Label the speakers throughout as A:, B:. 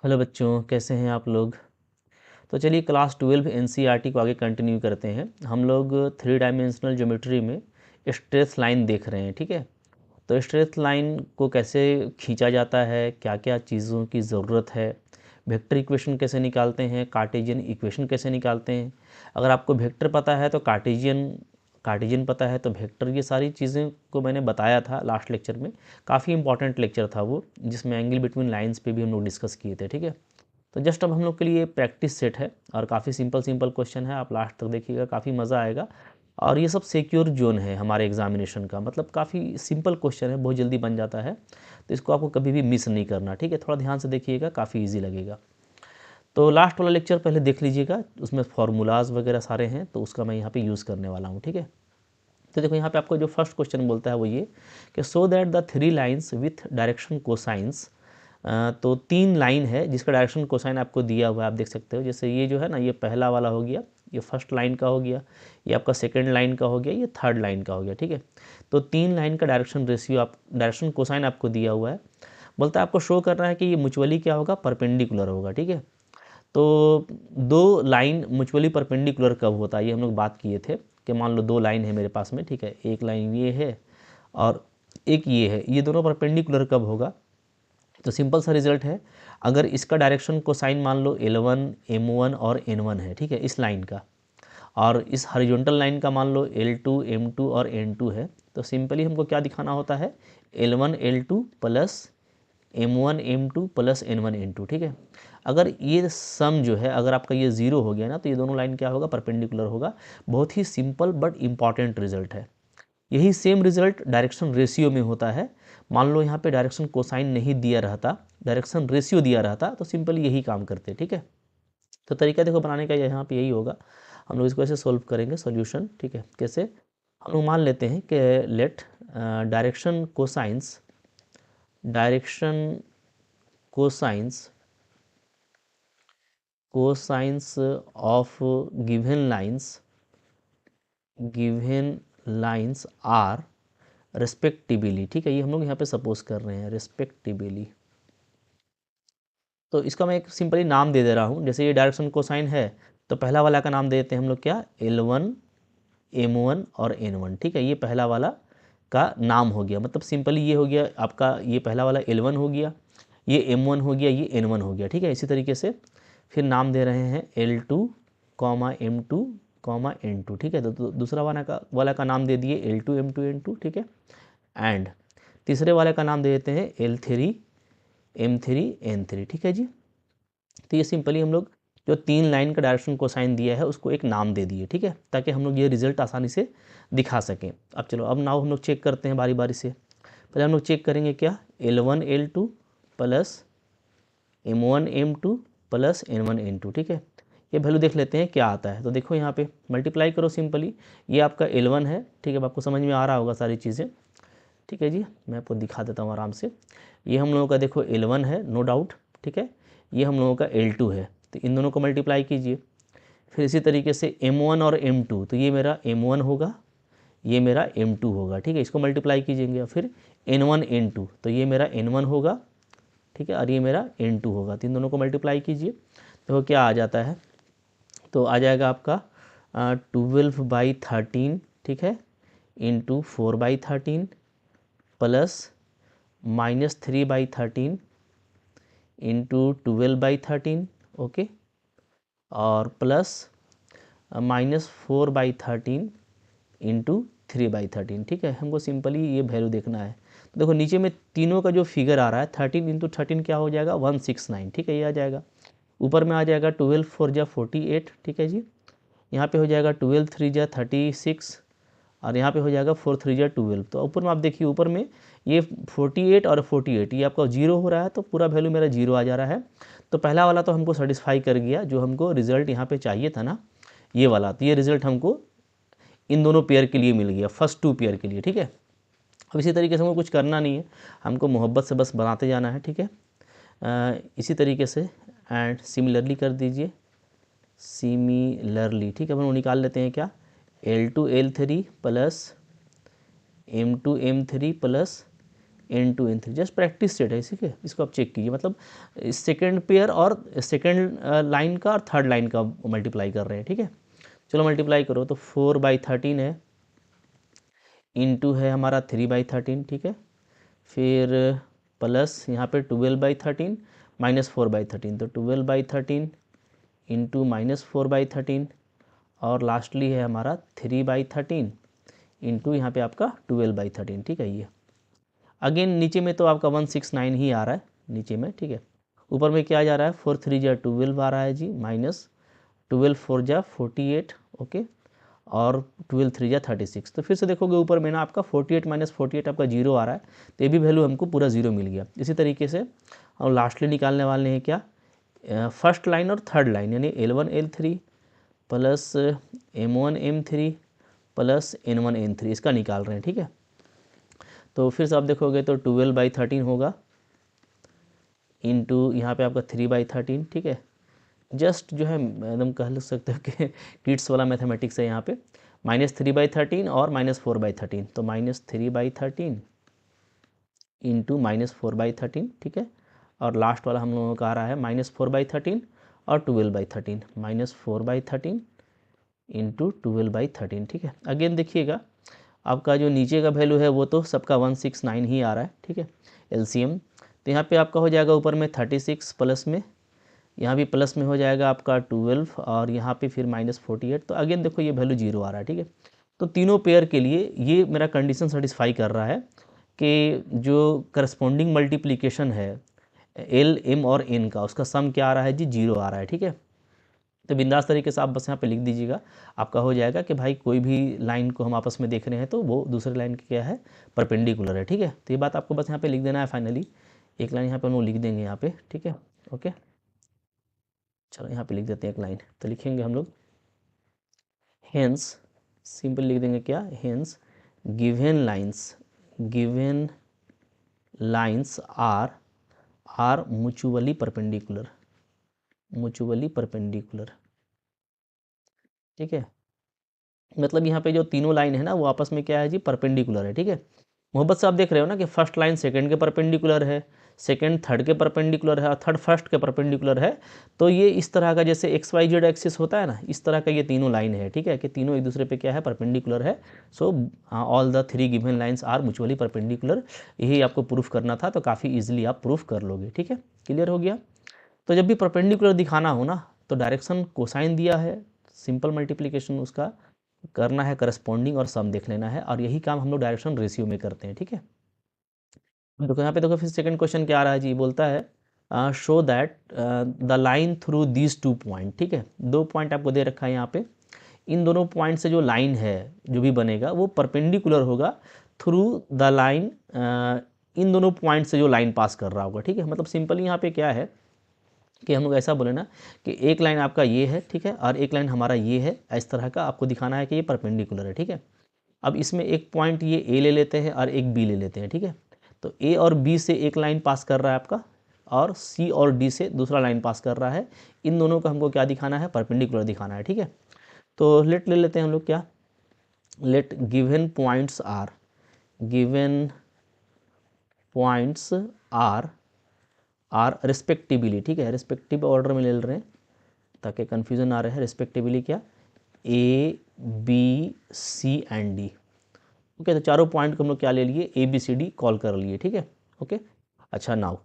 A: Hello बच्चों, कैसे हैं आप लोग। तो चलिए क्लास 12 एनसीईआरटी को आगे कंटिन्यू करते हैं। हम लोग 3 डायमेंशनल ज्योमेट्री में स्ट्रेस लाइन देख रहे हैं। ठीक है, तो स्ट्रेस लाइन को कैसे खींचा जाता है, क्या क्या चीज़ों की ज़रूरत है, वेक्टर इक्वेशन कैसे निकालते हैं, कार्टेशियन इक्वेशन कैसे निकालते हैं। अगर आपको वेक्टर पता है तो कार्टेशियन कार्टेशियन पता है तो वेक्टर, ये सारी चीज़ें को मैंने बताया था लास्ट लेक्चर में। काफ़ी इंपॉर्टेंट लेक्चर था वो, जिसमें एंगल बिटवीन लाइंस पे भी हम लोग डिस्कस किए थे। ठीक है, तो जस्ट अब हम लोग के लिए प्रैक्टिस सेट है और काफ़ी सिंपल सिंपल क्वेश्चन है। आप लास्ट तक देखिएगा, काफ़ी मज़ा आएगा। और ये सब सिक्योर जोन है हमारे एग्जामिनेशन का, मतलब काफ़ी सिंपल क्वेश्चन है, बहुत जल्दी बन जाता है। तो इसको आपको कभी भी मिस नहीं करना। ठीक है, थोड़ा ध्यान से देखिएगा, काफ़ी ईजी लगेगा। तो लास्ट वाला लेक्चर पहले देख लीजिएगा, उसमें फार्मूलाज वगैरह सारे हैं, तो उसका मैं यहाँ पे यूज़ करने वाला हूँ। ठीक है, तो देखो यहाँ पे आपको जो फर्स्ट क्वेश्चन बोलता है वो ये कि so that the 3 lines with direction cosines. तो 3 लाइन है जिसका डायरेक्शन कोसाइन आपको दिया हुआ है, आप देख सकते हो। जैसे ये जो है ना, ये पहला वाला हो गया, ये फर्स्ट लाइन का हो गया, ये आपका सेकंड लाइन का हो गया, ये थर्ड लाइन का हो गया। ठीक है, तो 3 लाइन का डायरेक्शन रेशियो, आप डायरेक्शन कोसाइन आपको दिया हुआ है। बोलता है आपको शो करना है कि ये म्यूचुअली क्या होगा, परपेंडिकुलर होगा। ठीक है, तो 2 लाइन म्यूचुअली परपेंडिकुलर कब होता है, ये हम लोग बात किए थे कि मान लो 2 लाइन है मेरे पास में। ठीक है, एक लाइन ये है और एक ये है, ये दोनों परपेंडिकुलर कब होगा। तो सिंपल सा रिजल्ट है, अगर इसका डायरेक्शन कोसाइन मान लो L1 M1 और N1 है। ठीक है, इस लाइन का, और इस हॉरिजॉन्टल लाइन का मान लो L2 M2 और N2 है, तो सिंपली हमको क्या दिखाना होता है, L1 L2 plus M1 M2 plus N1 N2। ठीक है, अगर ये सम जो है, अगर आपका ये ज़ीरो हो गया ना, तो ये दोनों लाइन क्या होगा, परपेंडिकुलर होगा। बहुत ही सिंपल बट इम्पॉर्टेंट रिजल्ट है। यही सेम रिजल्ट डायरेक्शन रेशियो में होता है। मान लो यहाँ पे डायरेक्शन कोसाइन नहीं दिया रहता, डायरेक्शन रेशियो दिया रहता, तो सिंपल यही काम करते। ठीक है, तो तरीका देखो बनाने का यहाँ पे यही होगा। हम लोग इसको ऐसे सोल्व करेंगे सॉल्यूशन। ठीक है, कैसे, हम लोग मान लेते हैं कि let direction cosines direction cosines cosines of given lines are respectively. ठीक है, ये हम लोग यहाँ पे सपोज कर रहे हैं रेस्पेक्टिवली। तो इसका मैं एक सिंपली नाम दे दे रहा हूँ। जैसे ये डायरेक्शन कोसाइन है, तो पहला वाला का नाम दे देते हैं हम लोग क्या, L1 M1 और N1। ठीक है, ये पहला वाला का नाम हो गया, मतलब सिंपली ये हो गया आपका, ये पहला वाला L1 हो गया, ये M1 हो गया, ये N1 हो गया। ठीक है, इसी तरीके से फिर नाम दे रहे हैं L2 M2 N2। ठीक है, तो दूसरा वाला का नाम दे दिए L2 M2 N2। ठीक है, एंड तीसरे वाले का नाम दे देते हैं L3 M3 N3। ठीक है जी, तो ये सिंपली हम लोग जो 3 लाइन का डायरेक्शन कोसाइन दिया है उसको एक नाम दे दिए। ठीक है, ताकि हम लोग ये रिजल्ट आसानी से दिखा सकें। अब चलो, अब नाउ हम लोग चेक करते हैं बारी बारी से। पहले हम लोग चेक करेंगे क्या, L1 L2 plus M1 M2 plus N1 N2। ठीक है, ये वैल्यू देख लेते हैं क्या आता है। तो देखो यहाँ पे मल्टीप्लाई करो सिंपली, ये आपका L1 है। ठीक है, अब आपको समझ में आ रहा होगा सारी चीज़ें। ठीक है जी, मैं आपको दिखा देता हूँ आराम से। ये हम लोगों का देखो L1 है, नो डाउट। ठीक है, ये हम लोगों का L2 है, तो इन दोनों को मल्टीप्लाई कीजिए। फिर इसी तरीके से M1 और M2, तो ये मेरा M1 होगा, ये मेरा M2 होगा। ठीक है, इसको मल्टीप्लाई कीजिएगा। फिर N1 N2, तो ये मेरा N1 होगा। ठीक है, और ये मेरा N2 होगा, तो इन दोनों को मल्टीप्लाई कीजिए। तो क्या आ जाता है, तो आ जाएगा आपका 12/13। ठीक है, इंटू 4/13 प्लस -3/13 इंटू 12/13। ओके, और प्लस -4/13 इंटू 3/13। ठीक है, हमको सिंपली ये वैल्यू देखना है। तो देखो नीचे में तीनों का जो फिगर आ रहा है, 13 इंटू 13 क्या हो जाएगा, 169। ठीक है, ये आ जाएगा। ऊपर में आ जाएगा 12 4 जा 48। ठीक है जी, यहाँ पे हो जाएगा 12 3 जा 36, और यहाँ पे हो जाएगा 4 3 जा 12। तो ऊपर में आप देखिए, ऊपर में ये 48 और 48 ये आपका जीरो हो रहा है, तो पूरा वैल्यू मेरा जीरो आ जा रहा है। तो पहला वाला तो हमको सेटिस्फाई कर गया, जो हमको रिजल्ट यहाँ पे चाहिए था ना, ये वाला। तो ये रिजल्ट हमको इन दोनों पेयर के लिए मिल गया, फर्स्ट 2 पेयर के लिए। ठीक है, अब इसी तरीके से हमको कुछ करना नहीं है, हमको मोहब्बत से बस बनाते जाना है। ठीक है, इसी तरीके से एंड सिमिलरली कर दीजिए, सिमिलरली। ठीक है, हम लोग निकाल लेते हैं क्या, L2 L3 plus M2 M3 plus N2 N3, just practice set है इसी के, इसको आप चेक कीजिए, मतलब सेकेंड पेयर और सेकेंड लाइन का और थर्ड लाइन का मल्टीप्लाई कर रहे हैं, ठीक है। चलो मल्टीप्लाई करो, तो 4/13 है, इंटू है हमारा 3/13, ठीक है। फिर प्लस यहाँ पे 12/13 माइनस 4/13, तो 12/13 इंटू माइनस 4/13, और लास्टली है हमारा 3/13 इंटू यहाँ पे आपका 12/13, ठीक है। ये अगेन नीचे में तो आपका 169 ही आ रहा है नीचे में, ठीक है। ऊपर में क्या जा रहा है, 4 3 जा 12 आ रहा है जी, माइनस 12 4 जा 48, ओके, और 12 3 जा 36। तो फिर से देखोगे ऊपर में ना आपका 48 माइनस 48 आपका 0 आ रहा है, तो ये भी वैल्यू हमको पूरा 0 मिल गया। इसी तरीके से हम लास्टली निकालने वाले हैं क्या, फर्स्ट लाइन और थर्ड लाइन, यानी L1 L3 plus M1 M3 plus N1 N3, इसका निकाल रहे हैं, ठीक है। तो फिर से आप देखोगे तो 12/13 होगा, इंटू यहाँ पे आपका 3/13, ठीक है। जस्ट जो है एकदम कह सकते हो कि किड्स वाला मैथमेटिक्स है यहाँ पे, माइनस 3/13 और माइनस 4/13, तो माइनस 3/13 इंटू माइनस 4/13, ठीक है। और लास्ट वाला हम लोगों का आ रहा है माइनस 4/13 और 12/13, माइनस 4/13 इंटू 12/13, ठीक है। अगेन देखिएगा आपका जो नीचे का वैल्यू है वो तो सबका 169 ही आ रहा है, ठीक है, एलसीएम। तो यहाँ पे आपका हो जाएगा ऊपर में 36 प्लस में, यहाँ भी प्लस में हो जाएगा आपका 12, और यहाँ पे फिर माइनस 48। तो अगेन देखो ये वैल्यू 0 आ रहा है, ठीक है। तो तीनों पेयर के लिए ये मेरा कंडीशन सेटिस्फाई कर रहा है कि जो करस्पॉन्डिंग मल्टीप्लिकेशन है एल एम और एन का, उसका सम क्या आ रहा है जी, 0 आ रहा है, ठीक है। तो बिंदास तरीके से आप बस यहाँ पे लिख दीजिएगा, आपका हो जाएगा कि भाई कोई भी लाइन को हम आपस में देख रहे हैं तो वो दूसरे लाइन की क्या है, परपेंडिकुलर है, ठीक है। तो ये बात आपको बस यहाँ पे लिख देना है फाइनली, एक लाइन यहाँ पे हम लोग लिख देंगे यहाँ पे, ठीक है, ओके। चलो यहाँ पे लिख देते हैं एक लाइन, तो लिखेंगे हम लोग हेंस, सिंपल लिख देंगे क्या, hence given lines are mutually perpendicular, ठीक है। मतलब यहाँ पे जो तीनों लाइन है ना वो आपस में क्या है जी, परपेंडिकुलर है, ठीक है। मोहब्बत से आप देख रहे हो ना कि फर्स्ट लाइन सेकंड के परपेंडिकुलर है, सेकंड थर्ड के परपेंडिकुलर है, और थर्ड फर्स्ट के परपेंडिकुलर है। तो ये इस तरह का जैसे XYZ एक्सिस होता है ना, इस तरह का ये तीनों लाइन है, ठीक है, कि तीनों एक दूसरे पे क्या है, परपेंडिकुलर है। So all the 3 given lines are mutually perpendicular, यही आपको प्रूफ करना था, तो काफ़ी ईजिली आप प्रूफ कर लोगे, ठीक है, क्लियर हो गया। तो जब भी परपेंडिकुलर दिखाना हो ना, तो डायरेक्शन कोसाइन दिया है, सिंपल मल्टीप्लिकेशन उसका करना है, करस्पॉन्डिंग और सम देख लेना है, और यही काम हम लोग डायरेक्शन रेशियो में करते हैं, ठीक है। देखो यहाँ पे देखो फिर सेकंड क्वेश्चन क्या आ रहा है जी, बोलता है show that the line through these 2 point, ठीक है, 2 पॉइंट आपको दे रखा है यहाँ पे, इन दोनों पॉइंट से जो लाइन है जो भी बनेगा वो परपेंडिकुलर होगा थ्रू द लाइन, इन दोनों पॉइंट से जो लाइन पास कर रहा होगा, ठीक है। मतलब सिंपली यहाँ पे क्या है कि हम लोग ऐसा बोले ना कि एक लाइन आपका ये है, ठीक है, और एक लाइन हमारा ये है, इस तरह का आपको दिखाना है कि ये परपेंडिकुलर है, ठीक है। अब इसमें एक पॉइंट ये ए ले लेते हैं और एक बी ले लेते हैं, ठीक है। तो ए और बी से एक लाइन पास कर रहा है आपका, और सी और डी से दूसरा लाइन पास कर रहा है, इन दोनों का हमको क्या दिखाना है, परपेंडिकुलर दिखाना है, ठीक है। तो लेट ले लेते हैं हम लोग क्या, let given points are respectively, ठीक है, रिस्पेक्टिव ऑर्डर में ले रहे हैं ताकि कन्फ्यूज़न आ रहा है, रिस्पेक्टिवली क्या, A B C and D, okay. तो चारों पॉइंट को हम लोग क्या ले लिए, ABCD कॉल कर लिए, ठीक है, ओके। अच्छा नाउ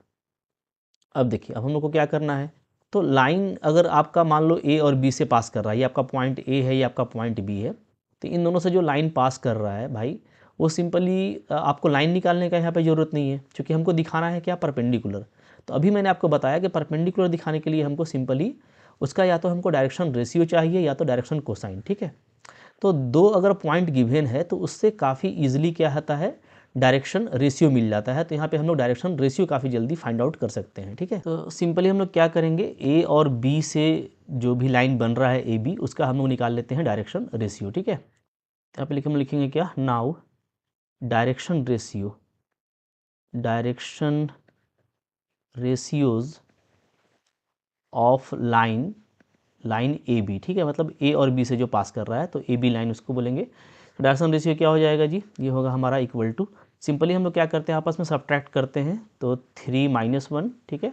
A: अब देखिए, अब हम लोग को क्या करना है, तो लाइन अगर आपका मान लो ए और बी से पास कर रहा है, ये आपका पॉइंट ए है, ये आपका पॉइंट बी है, तो इन दोनों से जो लाइन पास कर रहा है भाई, वो सिंपली आपको लाइन निकालने का यहाँ पे ज़रूरत नहीं है, क्योंकि हमको दिखाना है क्या, परपेंडिकुलर। तो अभी मैंने आपको बताया कि परपेंडिकुलर दिखाने के लिए हमको सिंपली उसका या तो हमको डायरेक्शन रेशियो चाहिए या तो डायरेक्शन कोसाइन, ठीक है। तो दो अगर पॉइंट गिवन है तो उससे काफ़ी ईजिली क्या होता है, डायरेक्शन रेशियो मिल जाता है। तो यहाँ पे हम लोग डायरेक्शन रेशियो काफ़ी जल्दी फाइंड आउट कर सकते हैं, ठीक है। तो सिंपली हम लोग क्या करेंगे, ए और बी से जो भी लाइन बन रहा है AB, उसका हम लोग निकाल लेते हैं डायरेक्शन रेशियो, ठीक है। तो यहाँ पे हम लिखेंगे क्या, now direction ratios of line AB, ठीक है, मतलब A और B से जो पास कर रहा है, तो AB लाइन उसको बोलेंगे। तो डायरेक्शन रेशियो क्या हो जाएगा जी, ये होगा हमारा इक्वल टू सिंपली हम लोग क्या करते हैं, आपस में सब्ट्रैक्ट करते हैं। तो 3 - 1, ठीक है,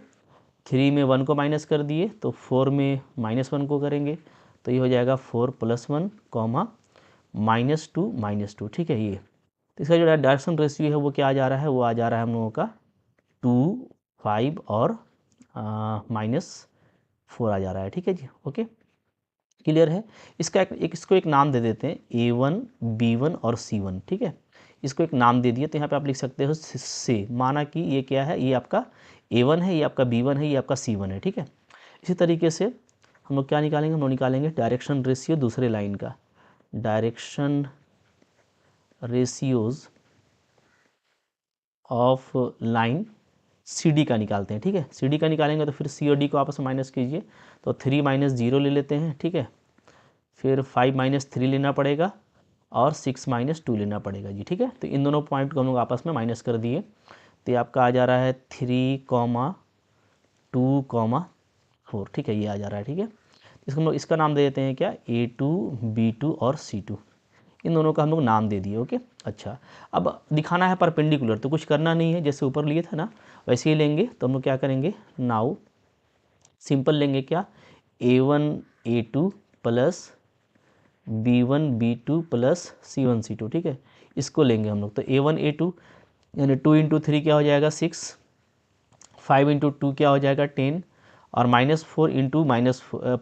A: 3 में 1 को माइनस कर दिए, तो 4 में -1 को करेंगे, तो ये हो जाएगा 4 + 1, -2, ठीक है। ये तो इसका जो डायरेक्शन रेशियो है वो क्या आ जा रहा है, वो आ जा रहा है हम लोगों का 2, 5 और -4 आ जा रहा है, ठीक है जी। ओके, क्लियर है। इसका इसको एक नाम दे देते हैं A1, B1 और C1, ठीक है। इसको एक नाम दे दिए, तो यहाँ पे आप लिख सकते हो से, माना कि ये क्या है, ये आपका A1 है, ये आपका B1 है, ये आपका C1 है, ठीक है। इसी तरीके से हम लोग क्या निकालेंगे, हम लोग निकालेंगे डायरेक्शन रेशियो दूसरे लाइन का, direction ratios of line CD का निकालते हैं, ठीक है। CD का निकालेंगे तो फिर C और D को आपस में माइनस कीजिए, तो 3 - 0 ले लेते हैं, ठीक है। फिर 5 - 3 लेना पड़ेगा और 6 - 2 लेना पड़ेगा जी, ठीक है। तो इन दोनों पॉइंट को हम लोग आपस में माइनस कर दिए, तो ये आपका आ जा रहा है 3, 2, 4, ठीक है, ये आ जा रहा है, ठीक है। इसको हम लोग इसका नाम दे देते हैं क्या, A2, B2 और C2, इन दोनों का हम लोग नाम दे दिए। ओके, अच्छा, अब दिखाना है परपेंडिकुलर, तो कुछ करना नहीं है, जैसे ऊपर लिए था ना वैसे ही लेंगे। तो हम लोग क्या करेंगे, नाउ सिंपल लेंगे क्या, A1, A2 plus B1, B2 plus C1, C2, ठीक है, इसको लेंगे हम लोग। तो A1, A2 यानी 2 × 3 क्या हो जाएगा 6, 5 × 2 क्या हो जाएगा 10, और -4 ×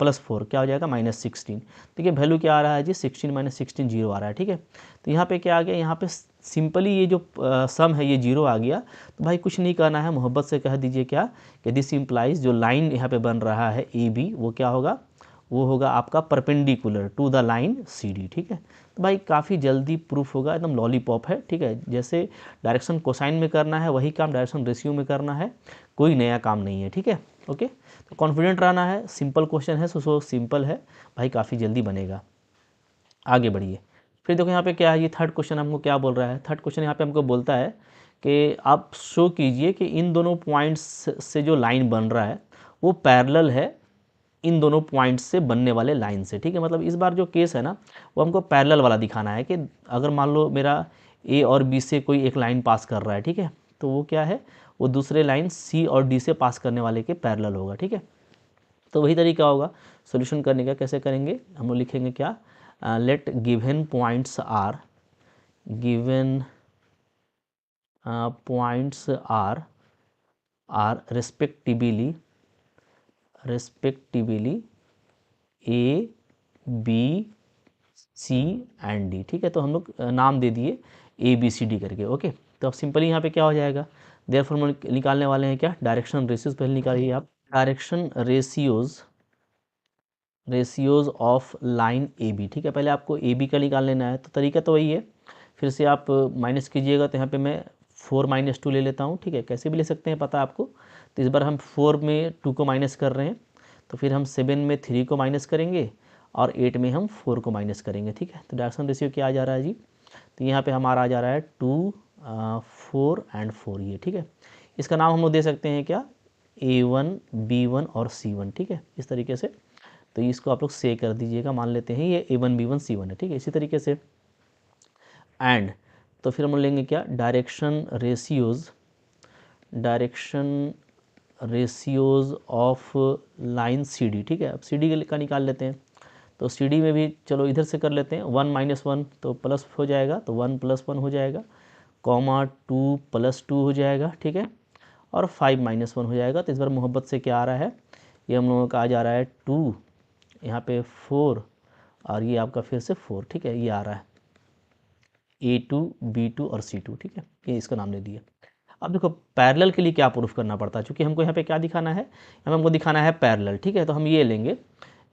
A: +4 क्या हो जाएगा -16। देखिए वैल्यू क्या आ रहा है जी, 16 - 16 0 आ रहा है, ठीक है। तो यहाँ पे क्या आ गया, यहाँ पे सिंपली ये जो सम है ये 0 आ गया। तो भाई कुछ नहीं करना है, मोहब्बत से कह दीजिए क्या कि दिस इम्प्लाइज, जो लाइन यहाँ पे बन रहा है AB, वो क्या होगा, वो होगा आपका perpendicular to the line CD, ठीक है। तो भाई काफ़ी जल्दी प्रूफ होगा, एकदम लॉलीपॉप है, ठीक है। जैसे डायरेक्शन कोसाइन में करना है वही काम डायरेक्शन रेशियो में करना है, कोई नया काम नहीं है, ठीक है। ओके, तो कॉन्फिडेंट रहना है, सिंपल क्वेश्चन है, सो सिंपल है भाई, काफ़ी जल्दी बनेगा। आगे बढ़िए, फिर देखो यहाँ पे क्या है, ये थर्ड क्वेश्चन हमको क्या बोल रहा है, थर्ड क्वेश्चन यहाँ पे हमको बोलता है कि आप शो कीजिए कि इन दोनों पॉइंट्स से जो लाइन बन रहा है वो पैरेलल है इन दोनों पॉइंट्स से बनने वाले लाइन से, ठीक है। मतलब इस बार जो केस है ना वो हमको पैरेलल वाला दिखाना है, कि अगर मान लो मेरा A और B से कोई एक लाइन पास कर रहा है, ठीक है, तो वो क्या है, वो दूसरे लाइन C और D से पास करने वाले के पैरेलल होगा, ठीक है। तो वही तरीका होगा सॉल्यूशन करने का। कैसे करेंगे, हम लोग लिखेंगे क्या, let given points are, given points are respectively A, B, C and D, ठीक है। तो हम लोग नाम दे दिए ABCD करके। ओके, तो अब सिंपली यहाँ पे क्या हो जाएगा, देयरफॉर हम निकालने वाले हैं क्या, डायरेक्शन रेशियोज पहले निकालिए आप, direction ratios of line AB, ठीक है। पहले आपको AB का निकाल लेना है, तो तरीका तो वही है, फिर से आप माइनस कीजिएगा। तो यहाँ पे मैं 4 - 2 ले लेता हूँ, ठीक है, कैसे भी ले सकते हैं पता है आपको। तो इस बार हम 4 में 2 को माइनस कर रहे हैं, तो फिर हम 7 में 3 को माइनस करेंगे और 8 में हम 4 को माइनस करेंगे, ठीक है। तो डायरेक्शन रेशियो क्या आ जा रहा है जी, तो यहाँ पे हमारा आ जा रहा है 2, 4 एंड 4, ये ठीक है। इसका नाम हम लोग दे सकते हैं क्या, A1, B1 और C1, ठीक है, इस तरीके से। तो इसको आप लोग से कर दीजिएगा, मान लेते हैं ये A1, B1, C1 है, ठीक है। इसी तरीके से एंड, तो फिर हम लेंगे क्या, direction ratios of line CD, ठीक है। अब CD का निकाल लेते हैं, तो CD में भी चलो इधर से कर लेते हैं, 1 - 1 तो प्लस हो जाएगा, तो 1 + 1 हो जाएगा, कॉमा 2 + 2 हो जाएगा, ठीक है, और 5 - 1 हो जाएगा। तो इस बार मोहब्बत से क्या आ रहा है, ये हम लोगों का आ जा रहा है 2, यहाँ पे 4 और ये आपका फिर से 4, ठीक है, ये आ रहा है A2, B2 और C2, ठीक है, ये इसका नाम दे दिया। अब देखो पैरेलल के लिए क्या प्रूफ करना पड़ता है, क्योंकि हमको यहाँ पे क्या दिखाना है, हमको दिखाना है पैरेलल, ठीक है। तो हम ये लेंगे